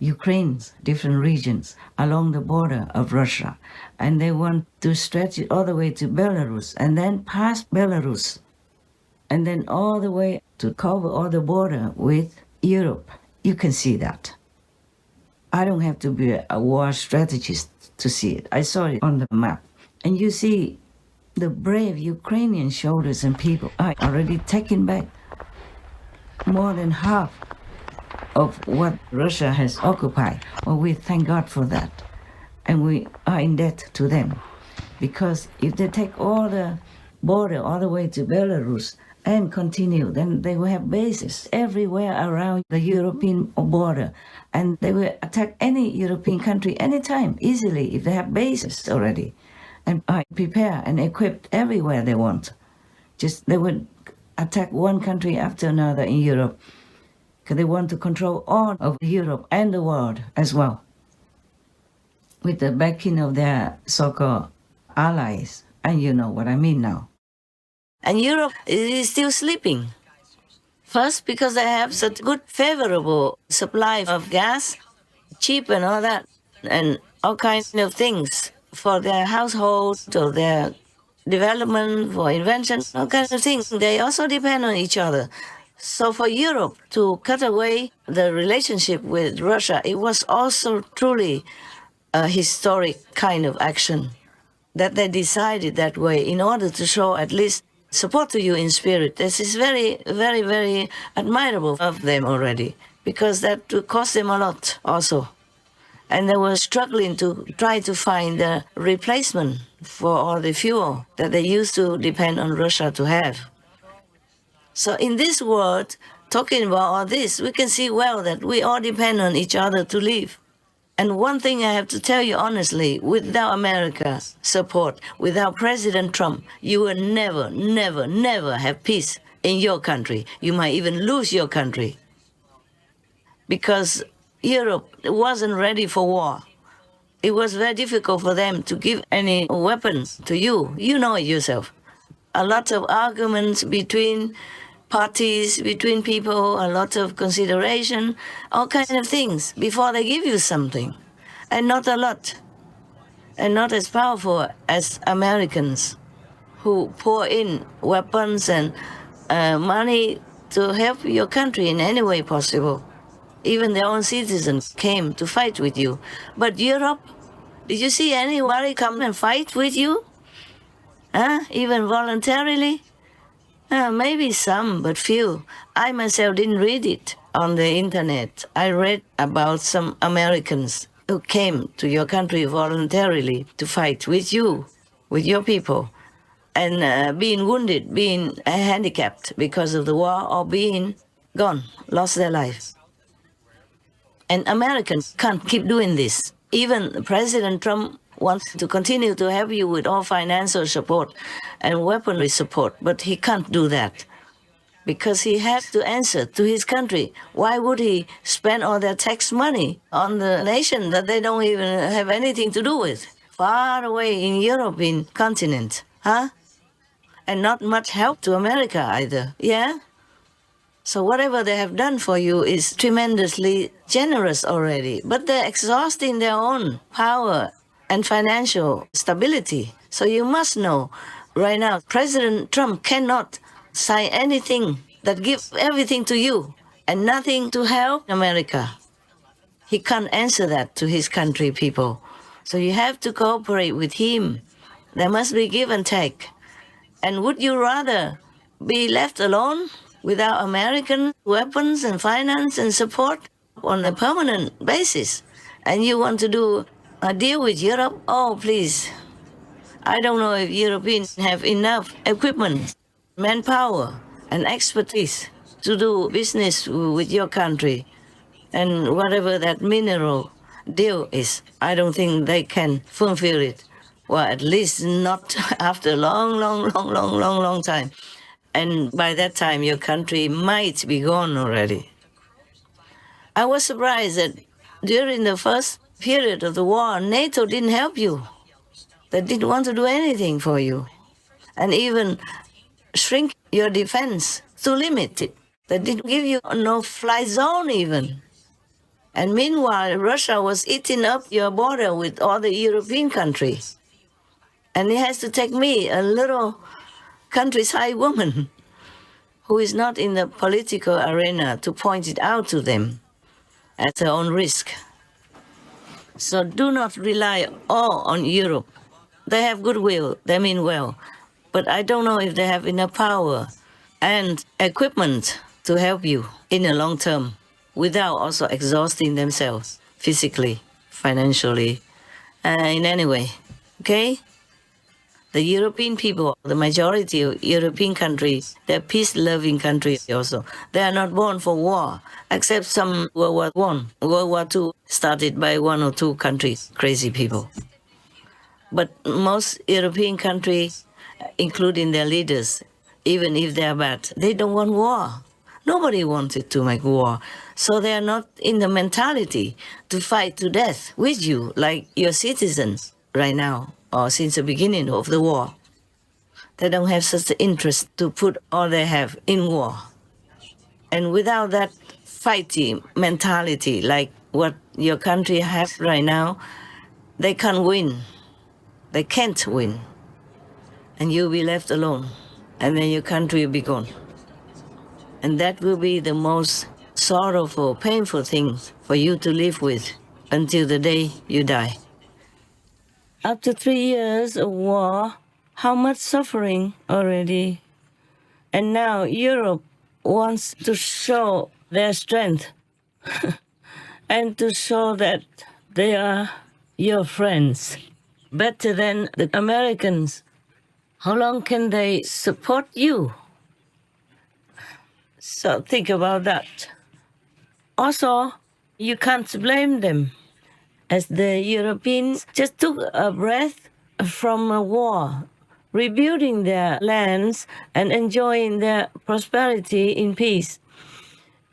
Ukraine's different regions along the border of Russia. And they want to stretch it all the way to Belarus and then past Belarus and then all the way to cover all the border with Europe. You can see that. I don't have to be a war strategist to see it. I saw it on the map. And you see the brave Ukrainian soldiers and people are already taking back more than half of what Russia has occupied. Well, we thank God for that. And we are in debt to them. Because if they take all the border all the way to Belarus and continue, then they will have bases everywhere around the European border. And they will attack any European country anytime, easily, if they have bases already. And are prepared and equipped everywhere they want. Just they would attack one country after another in Europe. Because they want to control all of Europe and the world as well. With the backing of their so-called allies. And you know what I mean now. And Europe is still sleeping. First, because they have such good, favorable supply of gas, cheap and all that, and all kinds of things for their household, or their development, for invention, all kinds of things. They also depend on each other. So for Europe to cut away the relationship with Russia, it was also truly a historic kind of action that they decided that way in order to show at least support to you in spirit. This is very, very, very admirable of them already, because that would cost them a lot also. And they were struggling to try to find a replacement for all the fuel that they used to depend on Russia to have. So in this world, talking about all this, we can see well that we all depend on each other to live. And one thing I have to tell you honestly, without America's support, without President Trump, you will never, never, never have peace in your country. You might even lose your country. Because Europe wasn't ready for war. It was very difficult for them to give any weapons to you. You know it yourself. A lot of arguments between parties, between people, a lot of consideration, all kinds of things before they give you something. And not a lot. And not as powerful as Americans who pour in weapons and money to help your country in any way possible. Even their own citizens came to fight with you. But Europe, did you see anybody come and fight with you? Even voluntarily? Maybe some, but few. I myself didn't read it on the internet. I read about some Americans who came to your country voluntarily to fight with you, with your people, and being wounded, being handicapped because of the war, or being gone, lost their lives. And Americans can't keep doing this. Even President Trump wants to continue to help you with all financial support and weaponry support, but he can't do that because he has to answer to his country. Why would he spend all their tax money on the nation that they don't even have anything to do with, far away in European continent, And not much help to America either, yeah? So whatever they have done for you is tremendously generous already, but they're exhausting their own power and financial stability. So you must know, right now, President Trump cannot sign anything that gives everything to you and nothing to help America. He can't answer that to his country people. So you have to cooperate with him. There must be give and take. And would you rather be left alone without American weapons and finance and support on a permanent basis. And you want to do a deal with Europe? Oh, please. I don't know if Europeans have enough equipment, manpower, and expertise to do business with your country. And whatever that mineral deal is, I don't think they can fulfill it. Well, at least not after a long time. And by that time, your country might be gone already. I was surprised that during the first period of the war, NATO didn't help you. They didn't want to do anything for you. And even shrink your defense to limit it. They didn't give you a no-fly zone even. And meanwhile, Russia was eating up your border with all the European countries. And it has to take me, a little countryside woman, who is not in the political arena, to point it out to them at their own risk. So do not rely all on Europe. They have goodwill, they mean well, but I don't know if they have enough power and equipment to help you in the long term without also exhausting themselves physically, financially, in any way, okay? The European people, the majority of European countries, they're peace-loving countries also. They are not born for war, except some World War I. World War II started by one or two countries, crazy people. But most European countries, including their leaders, even if they are bad, they don't want war. Nobody wanted to make war. So they are not in the mentality to fight to death with you, like your citizens right now, or since the beginning of the war. They don't have such an interest to put all they have in war. And without that fighting mentality, like what your country has right now, they can't win. They can't win. And you'll be left alone. And then your country will be gone. And that will be the most sorrowful, painful thing for you to live with until the day you die. After 3 years of war, how much suffering already. And now Europe wants to show their strength and to show that they are your friends, better than the Americans. How long can they support you? So think about that. Also, you can't blame them, as the Europeans just took a breath from a war, rebuilding their lands and enjoying their prosperity in peace.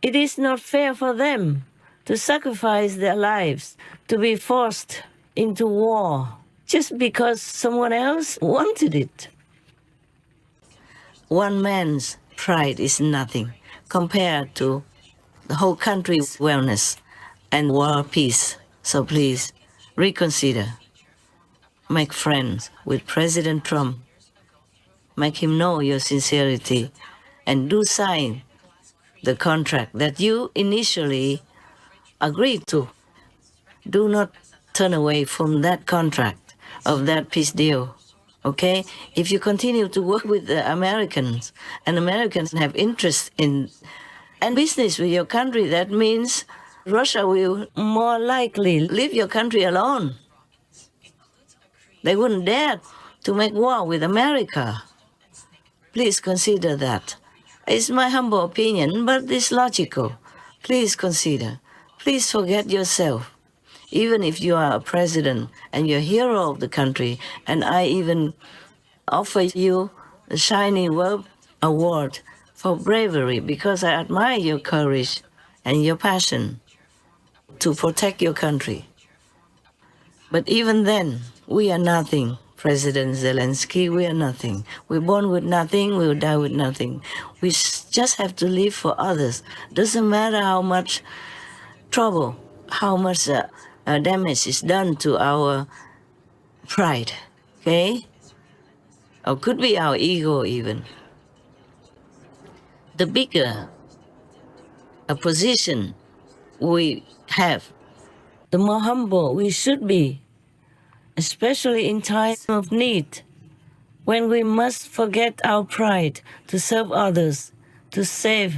It is not fair for them to sacrifice their lives, to be forced into war, just because someone else wanted it. One man's pride is nothing compared to the whole country's wellness and world peace. So please, reconsider. Make friends with President Trump. Make him know your sincerity and do sign the contract that you initially agreed to. Do not turn away from that contract of that peace deal, okay? If you continue to work with the Americans, and Americans have interest in and business with your country, that means Russia will more likely leave your country alone. They wouldn't dare to make war with America. Please consider that. It's my humble opinion, but it's logical. Please consider. Please forget yourself. Even if you are a president and you're a hero of the country, and I even offer you the Shining World Award for bravery because I admire your courage and your passion to protect your country. But even then, we are nothing, President Zelensky, we are nothing. We're born with nothing, we'll die with nothing. We just have to live for others. Doesn't matter how much trouble, how much damage is done to our pride, okay? Or could be our ego even. The bigger a position we have, the more humble we should be, especially in times of need. when we must forget our pride to serve others, to save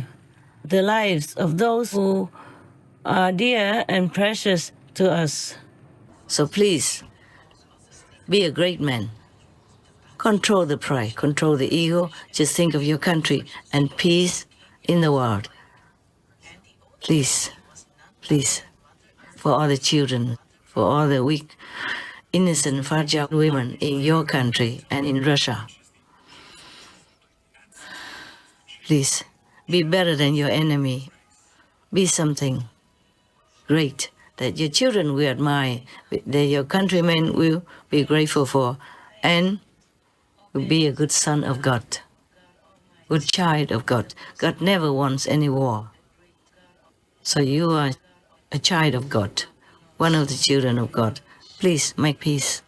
the lives of those who are dear and precious to us. So please, be a great man. Control the pride, control the ego. Just think of your country and peace in the world. Please, please, for all the children, for all the weak, innocent, fragile women in your country and in Russia. Please, be better than your enemy. Be something great that your children will admire, that your countrymen will be grateful for, and be a good son of God, good child of God. God never wants any war. So you are a child of God, one of the children of God. Please make peace.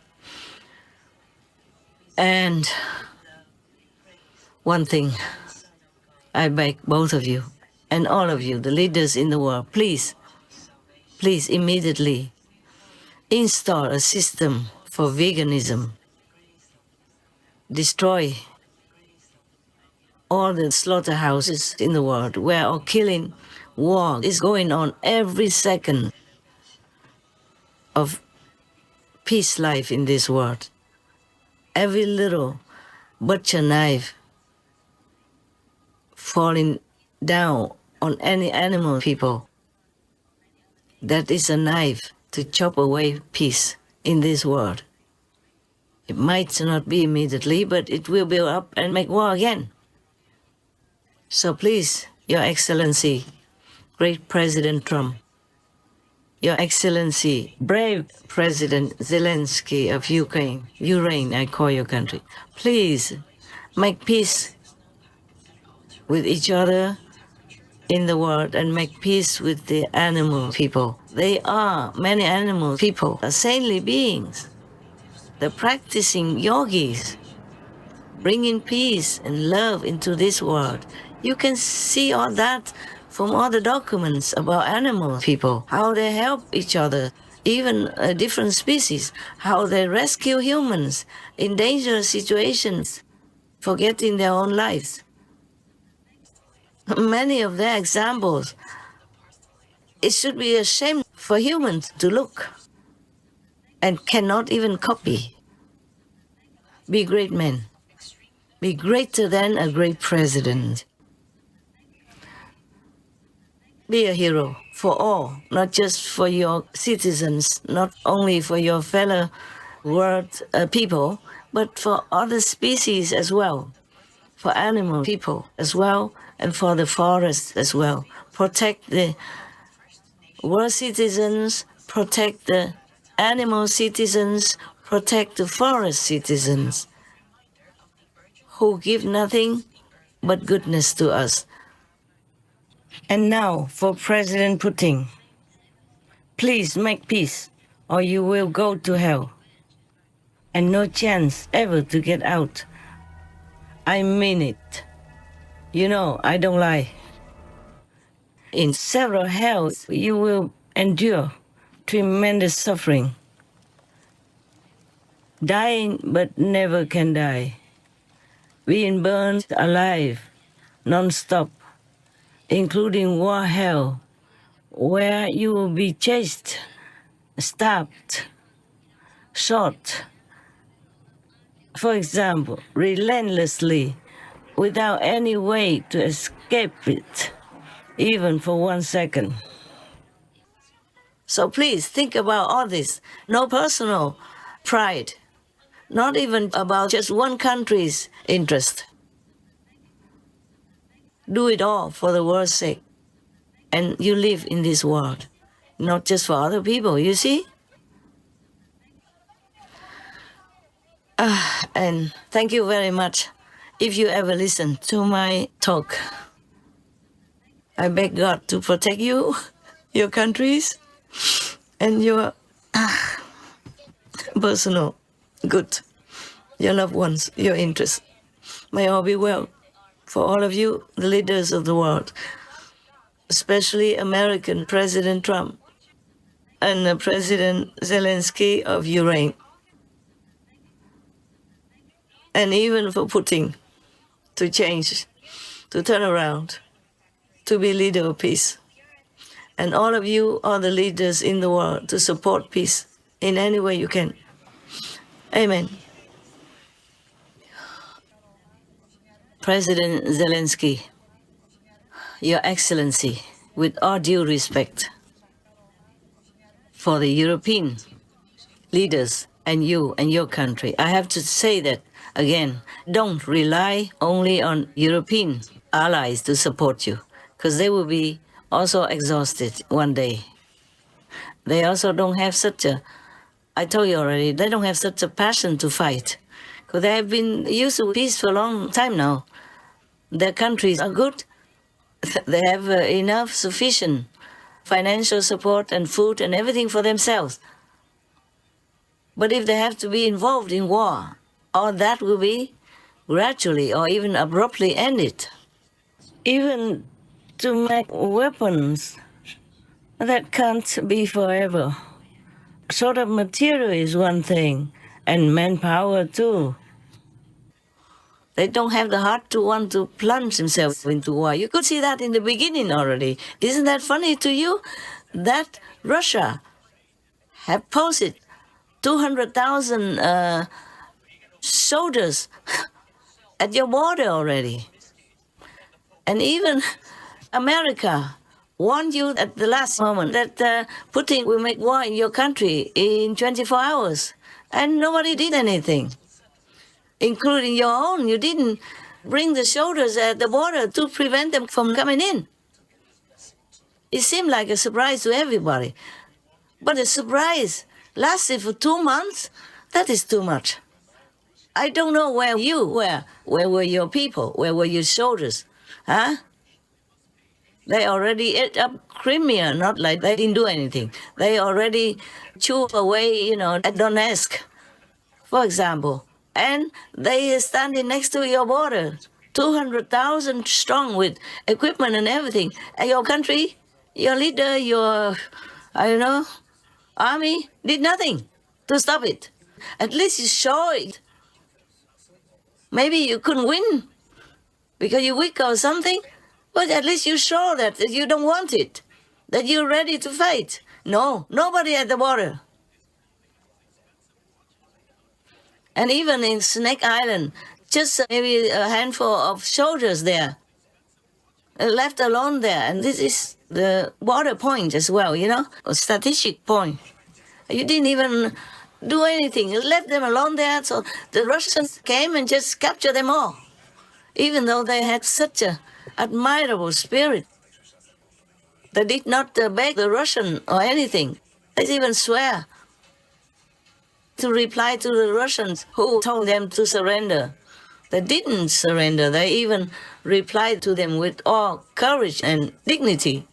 And one thing, I beg both of you and all of you, the leaders in the world, please immediately install a system for veganism. Destroy all the slaughterhouses in the world where our killing war is going on every second of peace life in this world. Every little butcher knife falling down on any animal people, that is a knife to chop away peace in this world. It might not be immediately, but it will build up and make war again. So please, Your Excellency, great President Trump, Your Excellency, brave President Zelensky of Ukraine, I call your country, please make peace with each other in the world and make peace with the animal people. They are, many animal people, are saintly beings. The practicing yogis, bringing peace and love into this world. You can see all that from all the documents about animal people, how they help each other, even different species, how they rescue humans in dangerous situations, forgetting their own lives. Many of their examples, it should be a shame for humans to look and cannot even copy. Be great men. Be greater than a great president. Be a hero for all, not just for your citizens, not only for your fellow world people, but for other species as well, for animal people as well, and for the forest as well. Protect the world citizens, protect the animal citizens, protect the forest citizens who give nothing but goodness to us. And now for President Putin, please make peace or you will go to hell and no chance ever to get out. I mean it. You know, I don't lie. In several hells, you will endure tremendous suffering. Dying but never can die. Being burned alive, non-stop, including war hell, where you will be chased, stabbed, shot, for example, relentlessly, without any way to escape it, even for 1 second. So please think about all this. No personal pride, not even about just one country's interest. Do it all for the world's sake. And you live in this world, not just for other people, you see? And thank you very much. If you ever listen to my talk, I beg God to protect you, your countries, and your personal good, your loved ones, your interests. May all be well for all of you, the leaders of the world, especially American President Trump and President Zelensky of Ukraine. and even for Putin to change, to turn around, to be leader of peace. And all of you are the leaders in the world to support peace in any way you can. Amen. President Zelensky, Your Excellency, with all due respect for the European leaders and you and your country, I have to say that again, don't rely only on European allies to support you, because they will be also exhausted one day. They also don't have such a, I told you already, they don't have such a passion to fight, because they have been used to peace for a long time now. Their countries are good. They have enough, sufficient financial support and food and everything for themselves. But if they have to be involved in war, all that will be gradually or even abruptly ended. Even to make weapons, that can't be forever. Sort of material is one thing, and manpower too. They don't have the heart to want to plunge themselves into war. You could see that in the beginning already. Isn't that funny to you? That Russia have posted 200,000 soldiers at your border already. And even America warned you at the last moment that Putin will make war in your country in 24 hours. And nobody did anything, including your own. You didn't bring the soldiers at the border to prevent them from coming in. It seemed like a surprise to everybody. But the surprise lasted for 2 months. That is too much. I don't know where you were. Where were your people? Where were your soldiers? Huh? They already ate up Crimea, not like they didn't do anything. They already chewed away, at Donetsk, for example. And they are standing next to your border, 200,000 strong with equipment and everything. And your country, your leader, your, army did nothing to stop it. At least you show it. Maybe you couldn't win because you're weak or something, but at least you show that you don't want it, that you're ready to fight. No, nobody at the border. And even in Snake Island, just maybe a handful of soldiers there, left alone there. And this is the border point as well, a strategic point. You didn't even do anything. You left them alone there, so the Russians came and just captured them all, even though they had such an admirable spirit. They did not beg the Russian or anything. They even swear to reply to the Russians who told them to surrender. They didn't surrender. They even replied to them with all courage and dignity.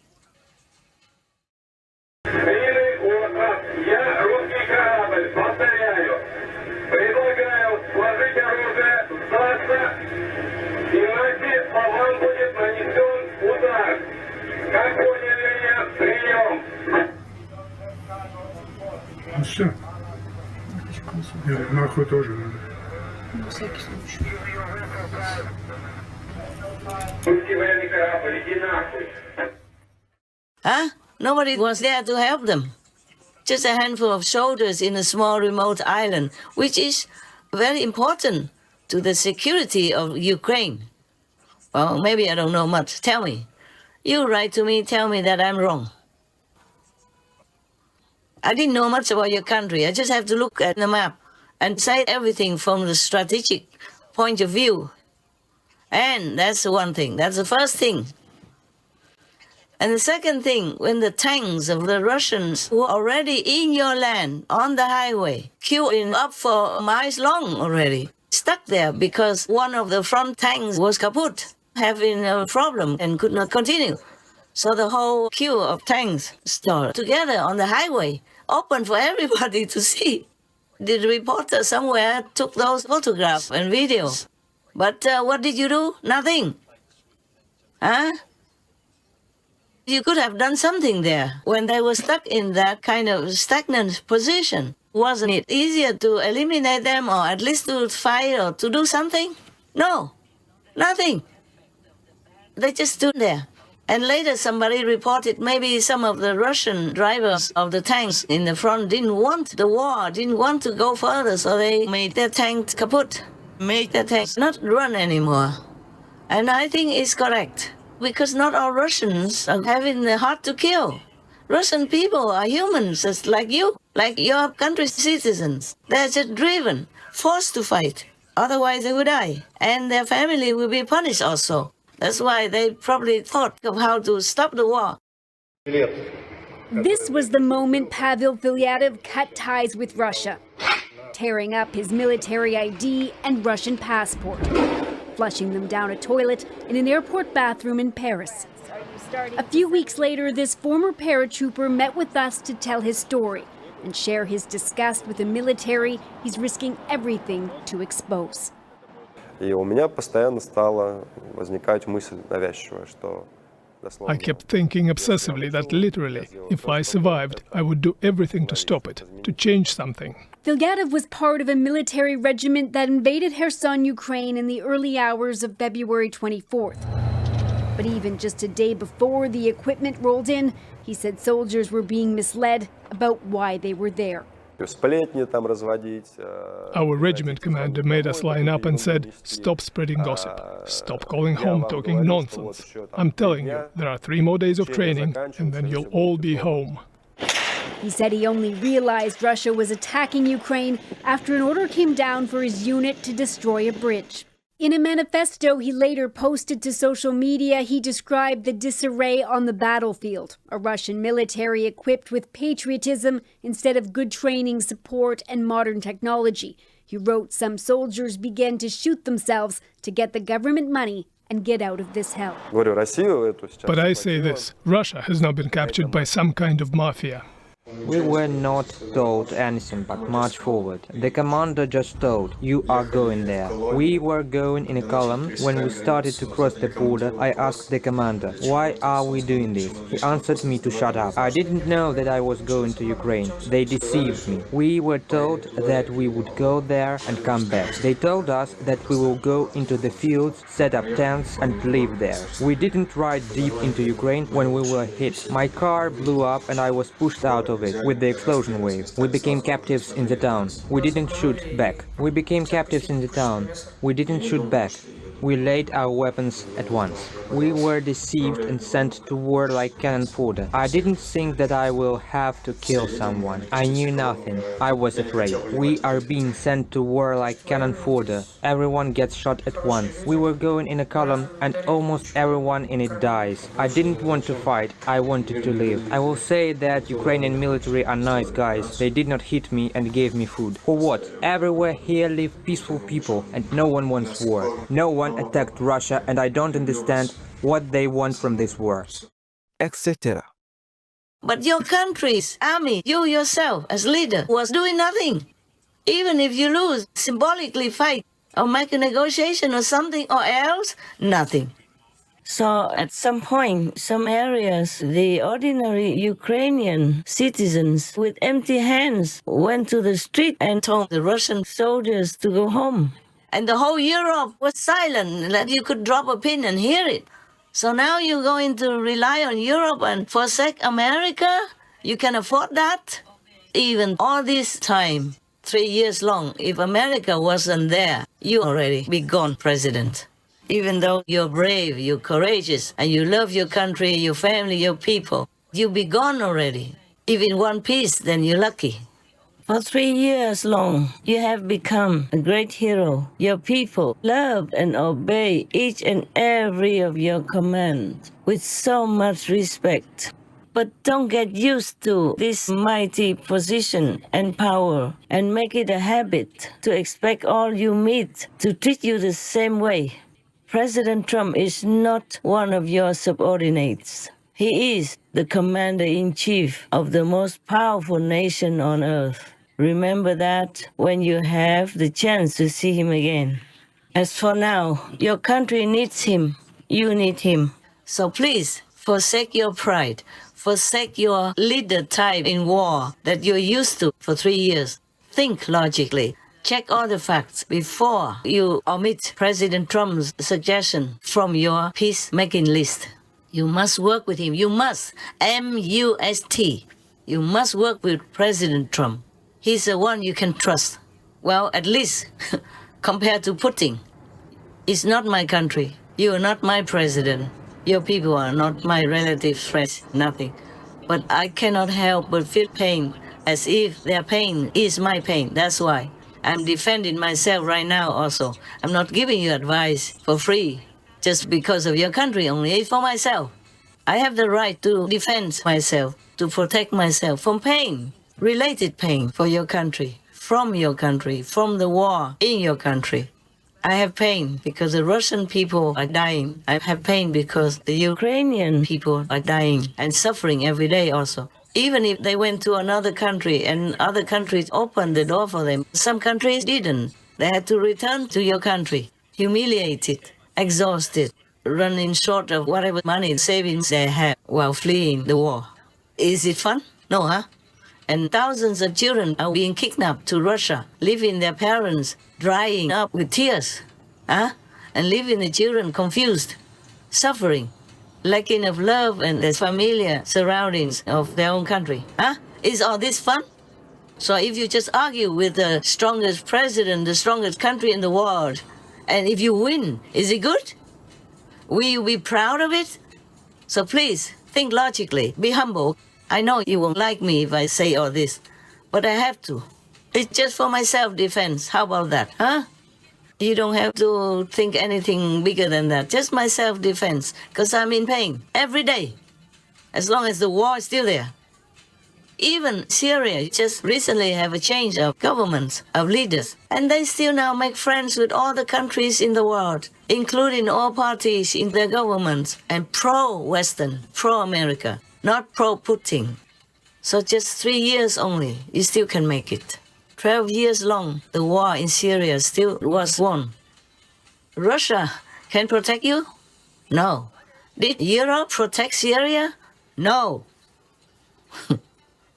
Все. Нахуй тоже надо. На всякий случай. Huh? Nobody was there to help them. Just a handful of soldiers in a small remote island, which is very important to the security of Ukraine. Well, maybe I don't know much. Tell me. You write to me, tell me that I'm wrong. I didn't know much about your country. I just have to look at the map and say everything from the strategic point of view. And that's the one thing. That's the first thing. And the second thing, when the tanks of the Russians were already in your land, on the highway, queuing up for miles long already, stuck there because one of the front tanks was kaput, having a problem and could not continue. So the whole queue of tanks stood together on the highway, open for everybody to see. The reporter somewhere took those photographs and videos. But what did you do? Nothing. Huh? You could have done something there when they were stuck in that kind of stagnant position. Wasn't it easier to eliminate them or at least to fight or to do something? No, nothing. They just stood there. And later somebody reported maybe some of the Russian drivers of the tanks in the front didn't want the war, didn't want to go further, so they made their tanks kaput, made their tanks not run anymore. And I think it's correct, because not all Russians are having the heart to kill. Russian people are humans just like you, like your country's citizens. They're just driven, forced to fight. Otherwise they would die, and their family will be punished also. That's why they probably thought of how to stop the war. This was the moment Pavel Filyatov cut ties with Russia, tearing up his military ID and Russian passport, flushing them down a toilet in an airport bathroom in Paris. A few weeks later, this former paratrooper met with us to tell his story and share his disgust with a military he's risking everything to expose. И у меня постоянно стала возникать мысль навязчивая, что I kept thinking obsessively that literally, if I survived, I would do everything to stop it, to change something. Filyatov was part of a military regiment that invaded Kherson, Ukraine in the early hours of February 24th. But even just a day before the equipment rolled in, he said soldiers were being misled about why they were there. Our regiment commander made us line up and said, "Stop spreading gossip. Stop calling home talking nonsense. I'm telling you, there are 3 more days of training and then you'll all be home." He said he only realized Russia was attacking Ukraine after an order came down for his unit to destroy a bridge. In a manifesto he later posted to social media, he described the disarray on the battlefield, a Russian military equipped with patriotism instead of good training, support, and modern technology. He wrote some soldiers began to shoot themselves to get the government money and get out of this hell. But I say this, Russia has now been captured by some kind of mafia. We were not told anything but march forward. The commander just told, "You are going there." We were going in a column. When we started to cross the border, I asked the commander, "Why are we doing this?" He answered me to shut up. I didn't know that I was going to Ukraine. They deceived me. We were told that we would go there and come back. They told us that we will go into the fields, set up tents and live there. We didn't ride deep into Ukraine when we were hit. My car blew up and I was pushed out of it with the explosion wave. We became captives in the town. We didn't shoot back. We became captives in the town. We didn't shoot back. We laid our weapons at once. We were deceived and sent to war like cannon fodder. I didn't think that I will have to kill someone. I knew nothing. I was afraid. We are being sent to war like cannon fodder. Everyone gets shot at once. We were going in a column and almost everyone in it dies. I didn't want to fight. I wanted to live. I will say that Ukrainian military are nice guys. They did not hit me and gave me food. For what? Everywhere here live peaceful people and no one wants war. No one attacked Russia and I don't understand what they want from this war. etc. But your country's army, you yourself as leader, was doing nothing. Even if you lose, symbolically fight or make a negotiation or something or else, nothing. So at some point, some areas, the ordinary Ukrainian citizens with empty hands went to the street and told the Russian soldiers to go home. And the whole Europe was silent, that you could drop a pin and hear it. So now you're going to rely on Europe and forsake America? You can afford that? Even all this time, 3 years long, if America wasn't there, you already be gone, President. Even though you're brave, you're courageous, and you love your country, your family, your people, you'll be gone already. If in one piece, then you're lucky. For 3 years long, you have become a great hero. Your people loved and obeyed each and every of your commands with so much respect. But don't get used to this mighty position and power and make it a habit to expect all you meet to treat you the same way. President Trump is not one of your subordinates. He is the commander-in-chief of the most powerful nation on earth. Remember that when you have the chance to see him again. As for now, your country needs him. You need him. So please, forsake your pride. Forsake your leader type in war that you're used to for 3 years. think logically. Check all the facts before you omit President Trump's suggestion from your peacemaking list. You must work with him. You must. M-U-S-T. You must work with President Trump. He's the one you can trust. Well, at least compared to Putin. It's not my country. You are not my president. Your people are not my relatives, friends, nothing. But I cannot help but feel pain, as if their pain is my pain. That's why I'm defending myself right now also. I'm not giving you advice for free, just because of your country only. It's for myself. I have the right to defend myself, to protect myself from pain, related pain for your country, from the war in your country. I have pain because the Russian people are dying. I have pain because the Ukrainian people are dying and suffering every day also. Even if they went to another country and other countries opened the door for them, some countries didn't. They had to return to your country, humiliated, exhausted, running short of whatever money savings they had while fleeing the war. Is it fun? No, huh? And thousands of children are being kidnapped to Russia, leaving their parents drying up with tears, huh? And leaving the children confused, suffering, lacking of love and the familiar surroundings of their own country, huh? Is all this fun? So if you just argue with the strongest president, the strongest country in the world, and if you win, is it good? Will you be proud of it? So please, think logically, be humble. I know you won't like me if I say all this, but I have to. It's just for my self-defense. How about that, huh? You don't have to think anything bigger than that. Just my self-defense, because I'm in pain every day, as long as the war is still there. Even Syria just recently have a change of governments, of leaders, and they still now make friends with all the countries in the world, including all parties in their governments, and pro-Western, pro-America. Not pro-Putin. So just 3 years only, you still can make it. 12 years long, the war in Syria still was won. Russia can protect you? No. Did Europe protect Syria? No.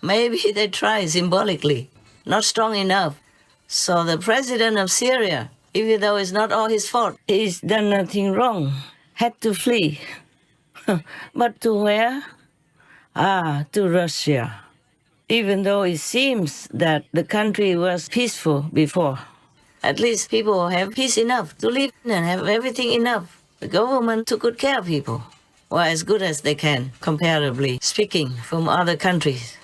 Maybe they tried symbolically, not strong enough. So the president of Syria, even though it's not all his fault, he's done nothing wrong, had to flee. But to where? To Russia. Even though it seems that the country was peaceful before, at least people have peace enough to live and have everything enough. The government took good care of people, or as good as they can, comparatively speaking, from other countries.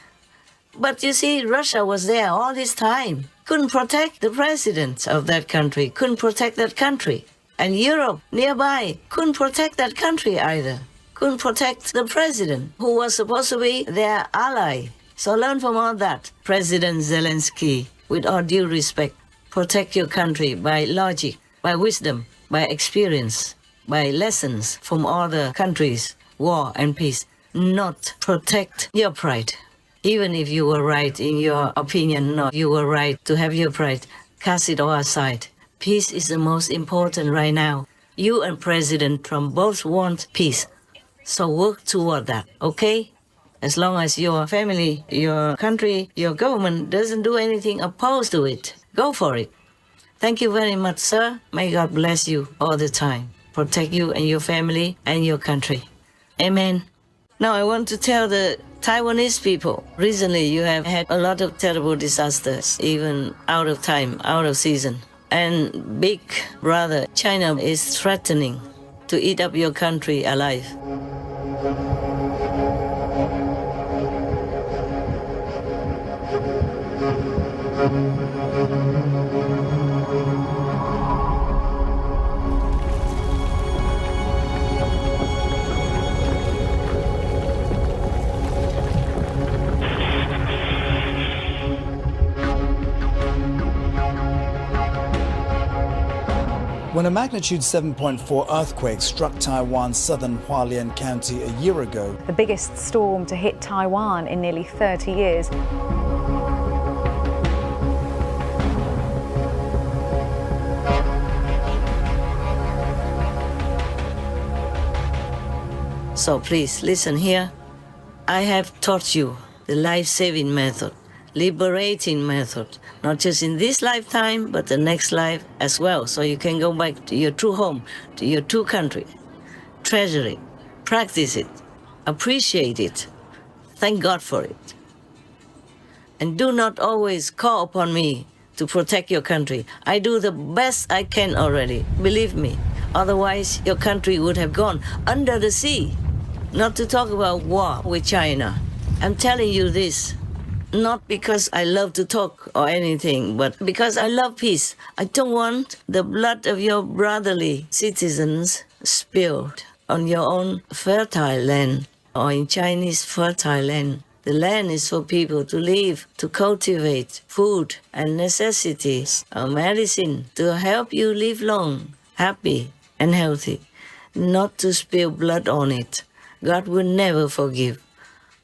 But you see, Russia was there all this time, couldn't protect the president of that country, couldn't protect that country. And Europe, nearby, couldn't protect that country either. Couldn't protect the president, who was supposed to be their ally. So learn from all that, President Zelensky, with all due respect. Protect your country by logic, by wisdom, by experience, by lessons from other countries, war and peace. Not protect your pride. Even if you were right in your opinion, no, you were right to have your pride. Cast it all aside. Peace is the most important right now. You and President Trump both want peace. So work toward that, okay? As long as your family, your country, your government doesn't do anything opposed to it, go for it. Thank you very much, sir. May God bless you all the time. Protect you and your family and your country. Amen. Now I want to tell the Taiwanese people, recently you have had a lot of terrible disasters, even out of time, out of season. And big brother China is threatening to eat up your country alive. When a magnitude 7.4 earthquake struck Taiwan's southern Hualien County a year ago, the biggest storm to hit Taiwan in nearly 30 years. So please listen here. I have taught you the life-saving method. liberating method, not just in this lifetime, but the next life as well. So you can go back to your true home, to your true country. Treasure it, practice it, appreciate it, thank God for it. And do not always call upon me to protect your country. I do the best I can already, believe me. Otherwise, your country would have gone under the sea. Not to talk about war with China. I'm telling you this, not because I love to talk or anything, but because I love peace. I don't want the blood of your brotherly citizens spilled on your own fertile land, or in Chinese fertile land. The land is for people to live, to cultivate food and necessities or medicine to help you live long, happy and healthy, not to spill blood on it. God will never forgive.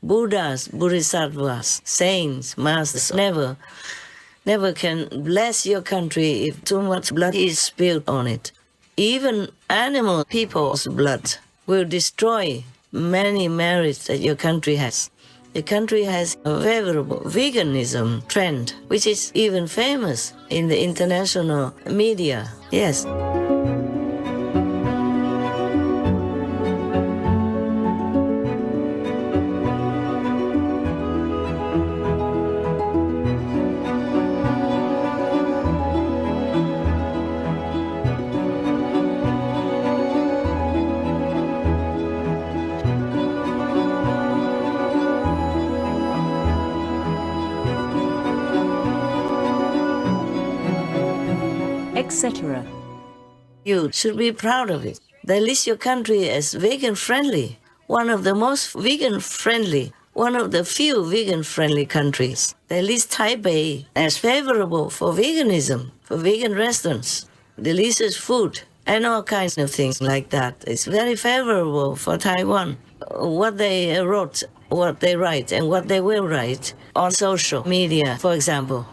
Buddhas, Bodhisattvas, saints, masters never can bless your country if too much blood is spilled on it. Even animal people's blood will destroy many merits that your country has. The country has a favorable veganism trend, which is even famous in the international media. Yes. Etc. You should be proud of it. They list your country as vegan-friendly, one of the most vegan-friendly, one of the few vegan-friendly countries. They list Taipei as favorable for veganism, for vegan restaurants, delicious food, and all kinds of things like that. It's very favorable for Taiwan. What they wrote, what they write, and what they will write on social media, for example.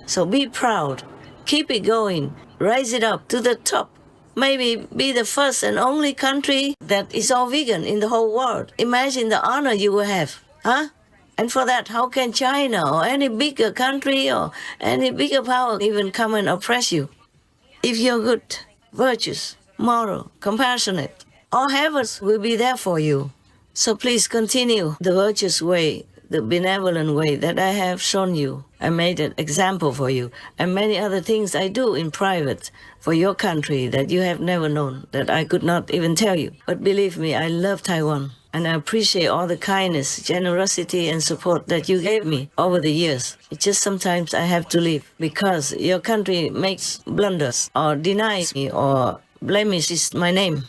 So be proud. Keep it going. Rise it up to the top. Maybe be the first and only country that is all vegan in the whole world. Imagine the honor you will have, huh? And for that, how can China or any bigger country or any bigger power even come and oppress you? If you're good, virtuous, moral, compassionate, all heavens will be there for you. So please continue the virtuous way, the benevolent way that I have shown you. I made an example for you, and many other things I do in private for your country that you have never known, that I could not even tell you. But believe me, I love Taiwan, and I appreciate all the kindness, generosity, and support that you gave me over the years. It's just sometimes I have to leave because your country makes blunders or denies me or blemishes my name,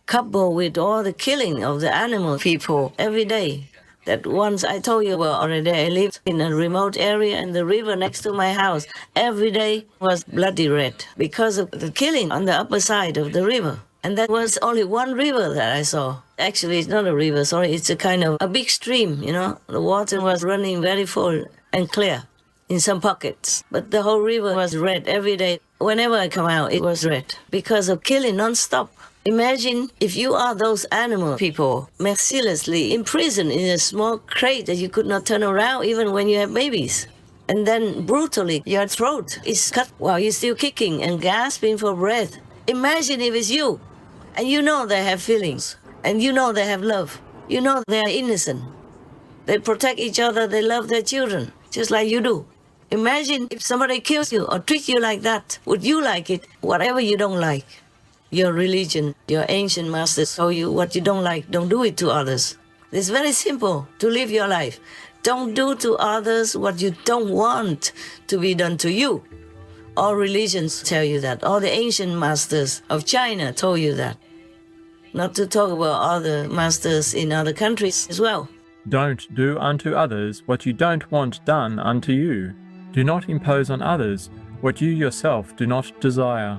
coupled with all the killing of the animal people every day. That once I told you about already, I lived in a remote area and the river next to my house every day was bloody red because of the killing on the upper side of the river. And that was only one river that I saw. Actually, it's not a river, sorry, it's a kind of a big stream, you know. The water was running very full and clear in some pockets. But the whole river was red every day. Whenever I come out, it was red because of killing non-stop. Imagine if you are those animal people mercilessly imprisoned in a small crate that you could not turn around even when you have babies. And then brutally your throat is cut while you're still kicking and gasping for breath. Imagine if it's you. And you know they have feelings. And you know they have love. You know they are innocent. They protect each other, they love their children, just like you do. Imagine if somebody kills you or treats you like that. Would you like it? Whatever you don't like. Your religion, your ancient masters told you what you don't like, don't do it to others. It's very simple to live your life. Don't do to others what you don't want to be done to you. All religions tell you that. All the ancient masters of China told you that. Not to talk about other masters in other countries as well. Don't do unto others what you don't want done unto you. Do not impose on others what you yourself do not desire.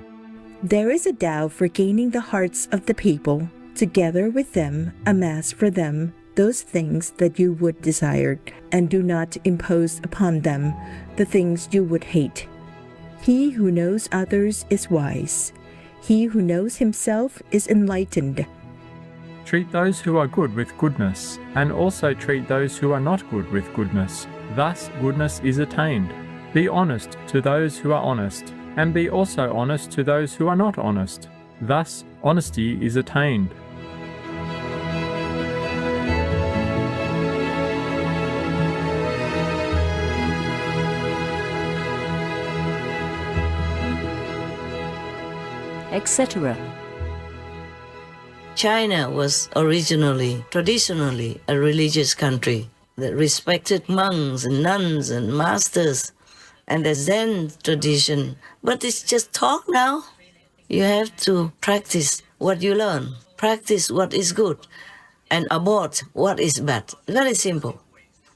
There is a Tao for gaining the hearts of the people, together with them amass for them those things that you would desire, and do not impose upon them the things you would hate. He who knows others is wise. He who knows himself is enlightened. Treat those who are good with goodness, and also treat those who are not good with goodness. Thus goodness is attained. Be honest to those who are honest, and be also honest to those who are not honest. Thus honesty is attained. Etc. China was originally, traditionally, a religious country that respected monks and nuns and masters and the Zen tradition. But it's just talk now. You have to practice what you learn, practice what is good, and abort what is bad. Very simple.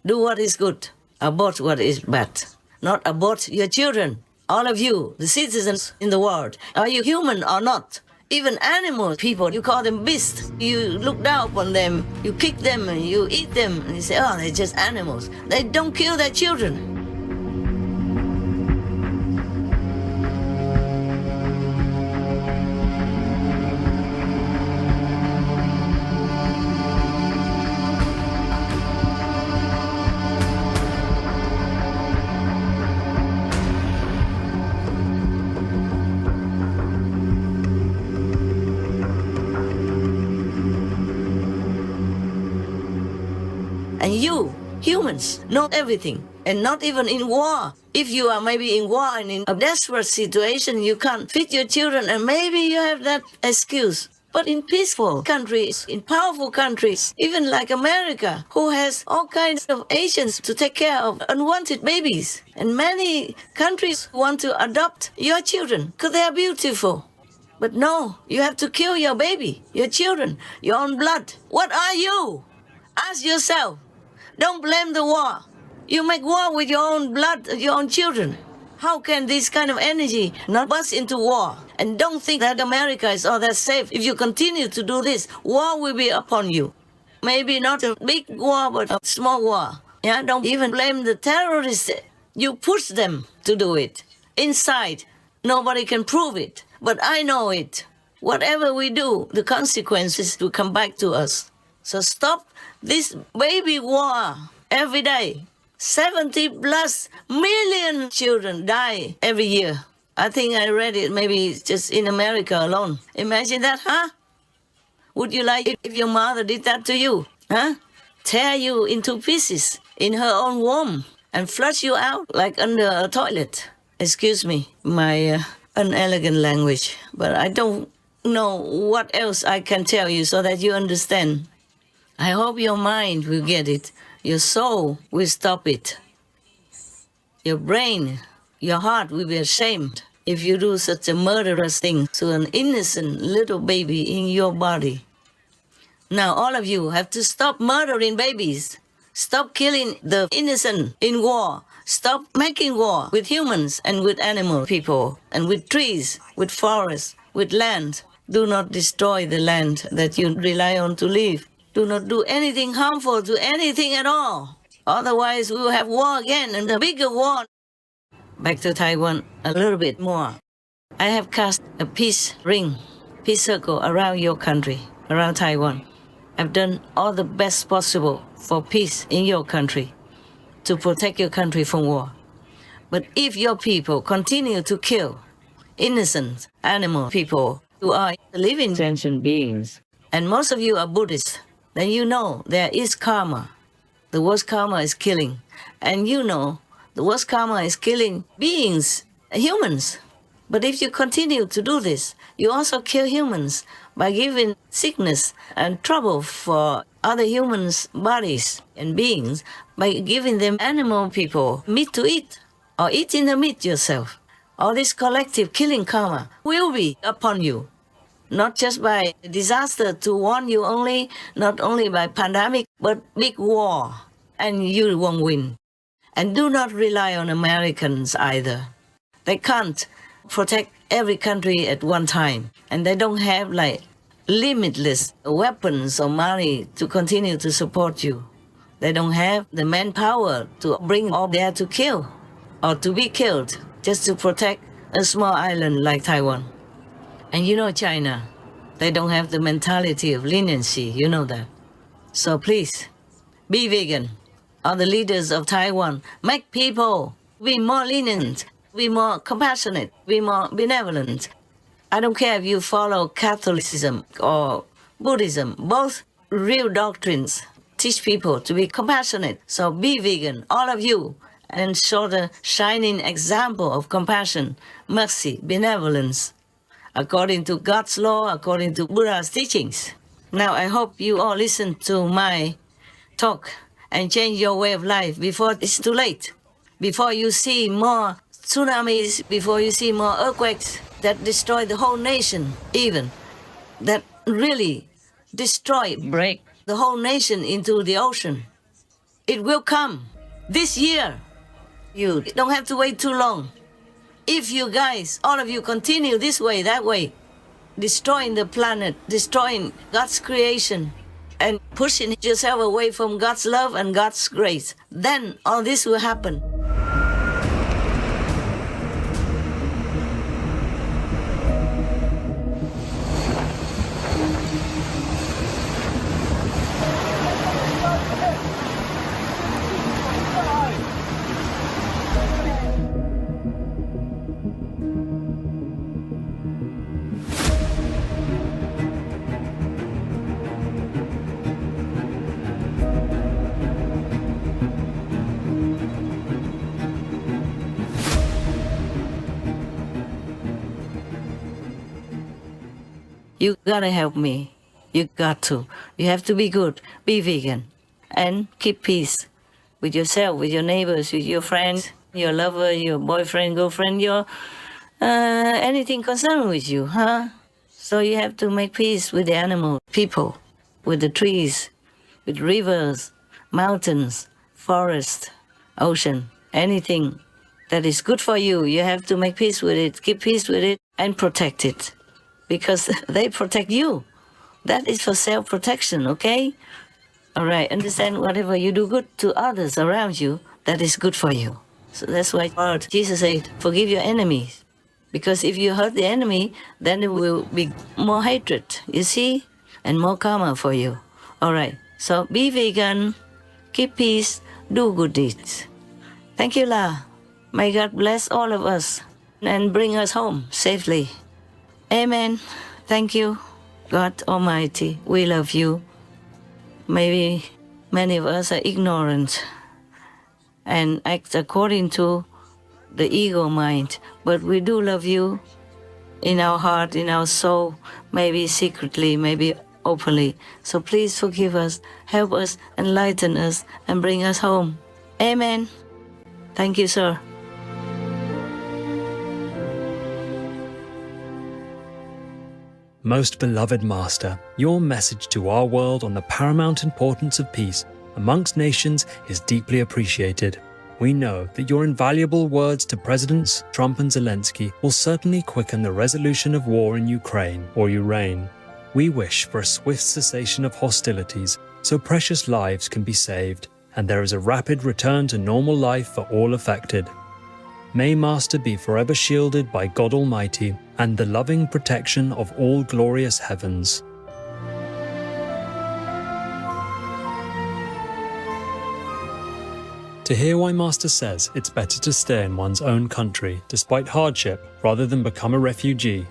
Do what is good, abort what is bad. Not abort your children. All of you, the citizens in the world, are you human or not? Even animals, people, you call them beasts. You look down upon them, you kick them, and you eat them, and you say, oh, they're just animals. They don't kill their children. And you, humans, know everything, and not even in war. If you are maybe in war and in a desperate situation, you can't feed your children, and maybe you have that excuse. But in peaceful countries, in powerful countries, even like America, who has all kinds of Asians to take care of unwanted babies, and many countries want to adopt your children because they are beautiful. But no, you have to kill your baby, your children, your own blood. What are you? Ask yourself. Don't blame the war. You make war with your own blood, your own children. How can this kind of energy not burst into war? And don't think that America is all that safe. If you continue to do this, war will be upon you. Maybe not a big war, but a small war. Yeah, don't even blame the terrorists. You push them to do it. Inside, nobody can prove it. But I know it. Whatever we do, the consequences will come back to us. So stop this baby war every day. 70 plus million children die every year. I think I read it maybe just in America alone. Imagine that, huh? Would you like it if your mother did that to you? Huh? Tear you into pieces in her own womb and flush you out like under a toilet. Excuse me, my unelegant language, but I don't know what else I can tell you so that you understand. I hope your mind will get it. Your soul will stop it. Your brain, your heart will be ashamed if you do such a murderous thing to an innocent little baby in your body. Now all of you have to stop murdering babies. Stop killing the innocent in war. Stop making war with humans and with animal people and with trees, with forests, with land. Do not destroy the land that you rely on to live. Do not do anything harmful to anything at all. Otherwise, we will have war again, and a bigger war. Back to Taiwan a little bit more. I have cast a peace ring, peace circle around your country, around Taiwan. I've done all the best possible for peace in your country, to protect your country from war. But if your people continue to kill innocent animal people who are living sentient beings, and most of you are Buddhists, then you know there is karma. The worst karma is killing. And you know the worst karma is killing beings, humans. But if you continue to do this, you also kill humans by giving sickness and trouble for other humans' bodies and beings by giving them animal people meat to eat or eating the meat yourself. All this collective killing karma will be upon you. Not just by disaster to warn you only, not only by pandemic, but big war, and you won't win. And do not rely on Americans either. They can't protect every country at one time, and they don't have like limitless weapons or money to continue to support you. They don't have the manpower to bring all there to kill or to be killed just to protect a small island like Taiwan. And you know China, they don't have the mentality of leniency, you know that. So please, be vegan, or the leaders of Taiwan, make people be more lenient, be more compassionate, be more benevolent. I don't care if you follow Catholicism or Buddhism, both real doctrines teach people to be compassionate. So be vegan, all of you, and show the shining example of compassion, mercy, benevolence, according to God's law, according to Buddha's teachings. Now I hope you all listen to my talk and change your way of life before it's too late. Before you see more tsunamis, before you see more earthquakes that destroy the whole nation, even, that really break the whole nation into the ocean. It will come this year. You don't have to wait too long. If you guys, all of you, continue this way, that way, destroying the planet, destroying God's creation, and pushing yourself away from God's love and God's grace, then all this will happen. You gotta help me. You got to. You have to be good, be vegan, and keep peace with yourself, with your neighbors, with your friends, your lover, your boyfriend, girlfriend, your anything concerned with you, huh? So you have to make peace with the animals, people, with the trees, with rivers, mountains, forest, ocean, anything that is good for you. You have to make peace with it, keep peace with it, and protect it. Because they protect you. That is for self-protection, okay? All right, understand whatever you do good to others around you, that is good for you. So that's why Jesus said, forgive your enemies. Because if you hurt the enemy, then there will be more hatred, you see? And more karma for you. All right, so be vegan, keep peace, do good deeds. Thank you, La. May God bless all of us and bring us home safely. Amen. Thank you, God Almighty. We love you. Maybe many of us are ignorant and act according to the ego mind, but we do love you in our heart, in our soul, maybe secretly, maybe openly. So please forgive us, help us, enlighten us, and bring us home. Amen. Thank you, sir. Most beloved Master, your message to our world on the paramount importance of peace amongst nations is deeply appreciated. We know that your invaluable words to Presidents Trump and Zelensky will certainly quicken the resolution of war in Ukraine or Ukraine. We wish for a swift cessation of hostilities so precious lives can be saved and there is a rapid return to normal life for all affected. May Master be forever shielded by God Almighty and the loving protection of all glorious heavens. To hear why Master says it's better to stay in one's own country despite hardship rather than become a refugee,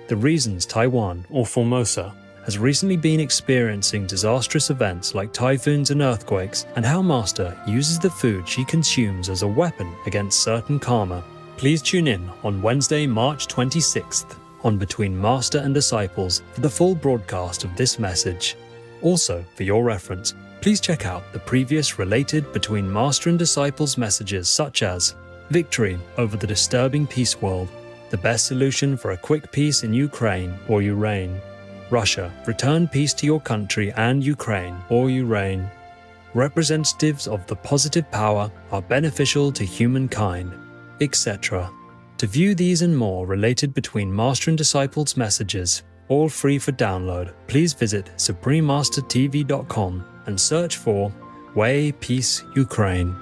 the reasons Taiwan, or Formosa, has recently been experiencing disastrous events like typhoons and earthquakes, and how Master uses the food she consumes as a weapon against certain karma. Please tune in on Wednesday, March 26th on Between Master and Disciples for the full broadcast of this message. Also, for your reference, please check out the previous related Between Master and Disciples messages such as Victory over the Disturbing Peace World, The Best Solution for a Quick Peace in Ukraine or Ukraine, Russia, return peace to your country and Ukraine or Ukraine. Representatives of the positive power are beneficial to humankind, etc. To view these and more related Between Master and Disciples messages, all free for download, please visit SupremeMasterTV.com and search for Way Peace Ukraine.